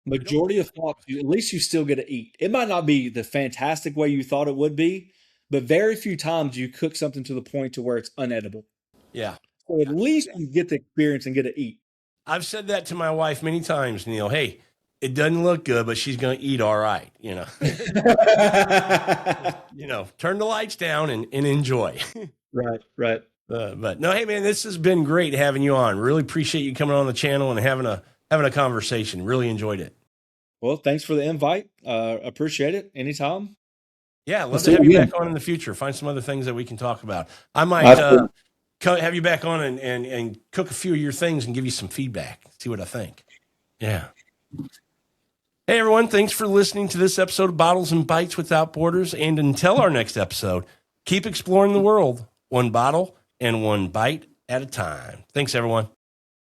Majority of flops, at least you still get to eat. It might not be the fantastic way you thought it would be, but very few times you cook something to the point to where it's unedible. Yeah. So at least you get the experience and get to eat. I've said that to my wife many times, Neal. Hey, it doesn't look good, but she's going to eat all right. Turn the lights down and enjoy. Right. But no, hey man, this has been great having you on. Really appreciate you coming on the channel and having a conversation. Really enjoyed it. Well, thanks for the invite. Appreciate it. Anytime. Yeah, love to have you back on in the future. Find some other things that we can talk about. I might have you back on and cook a few of your things and give you some feedback. See what I think. Yeah. Hey, everyone. Thanks for listening to this episode of Bottles and Bites Without Borders. And until our next episode, keep exploring the world, one bottle and one bite at a time. Thanks, everyone.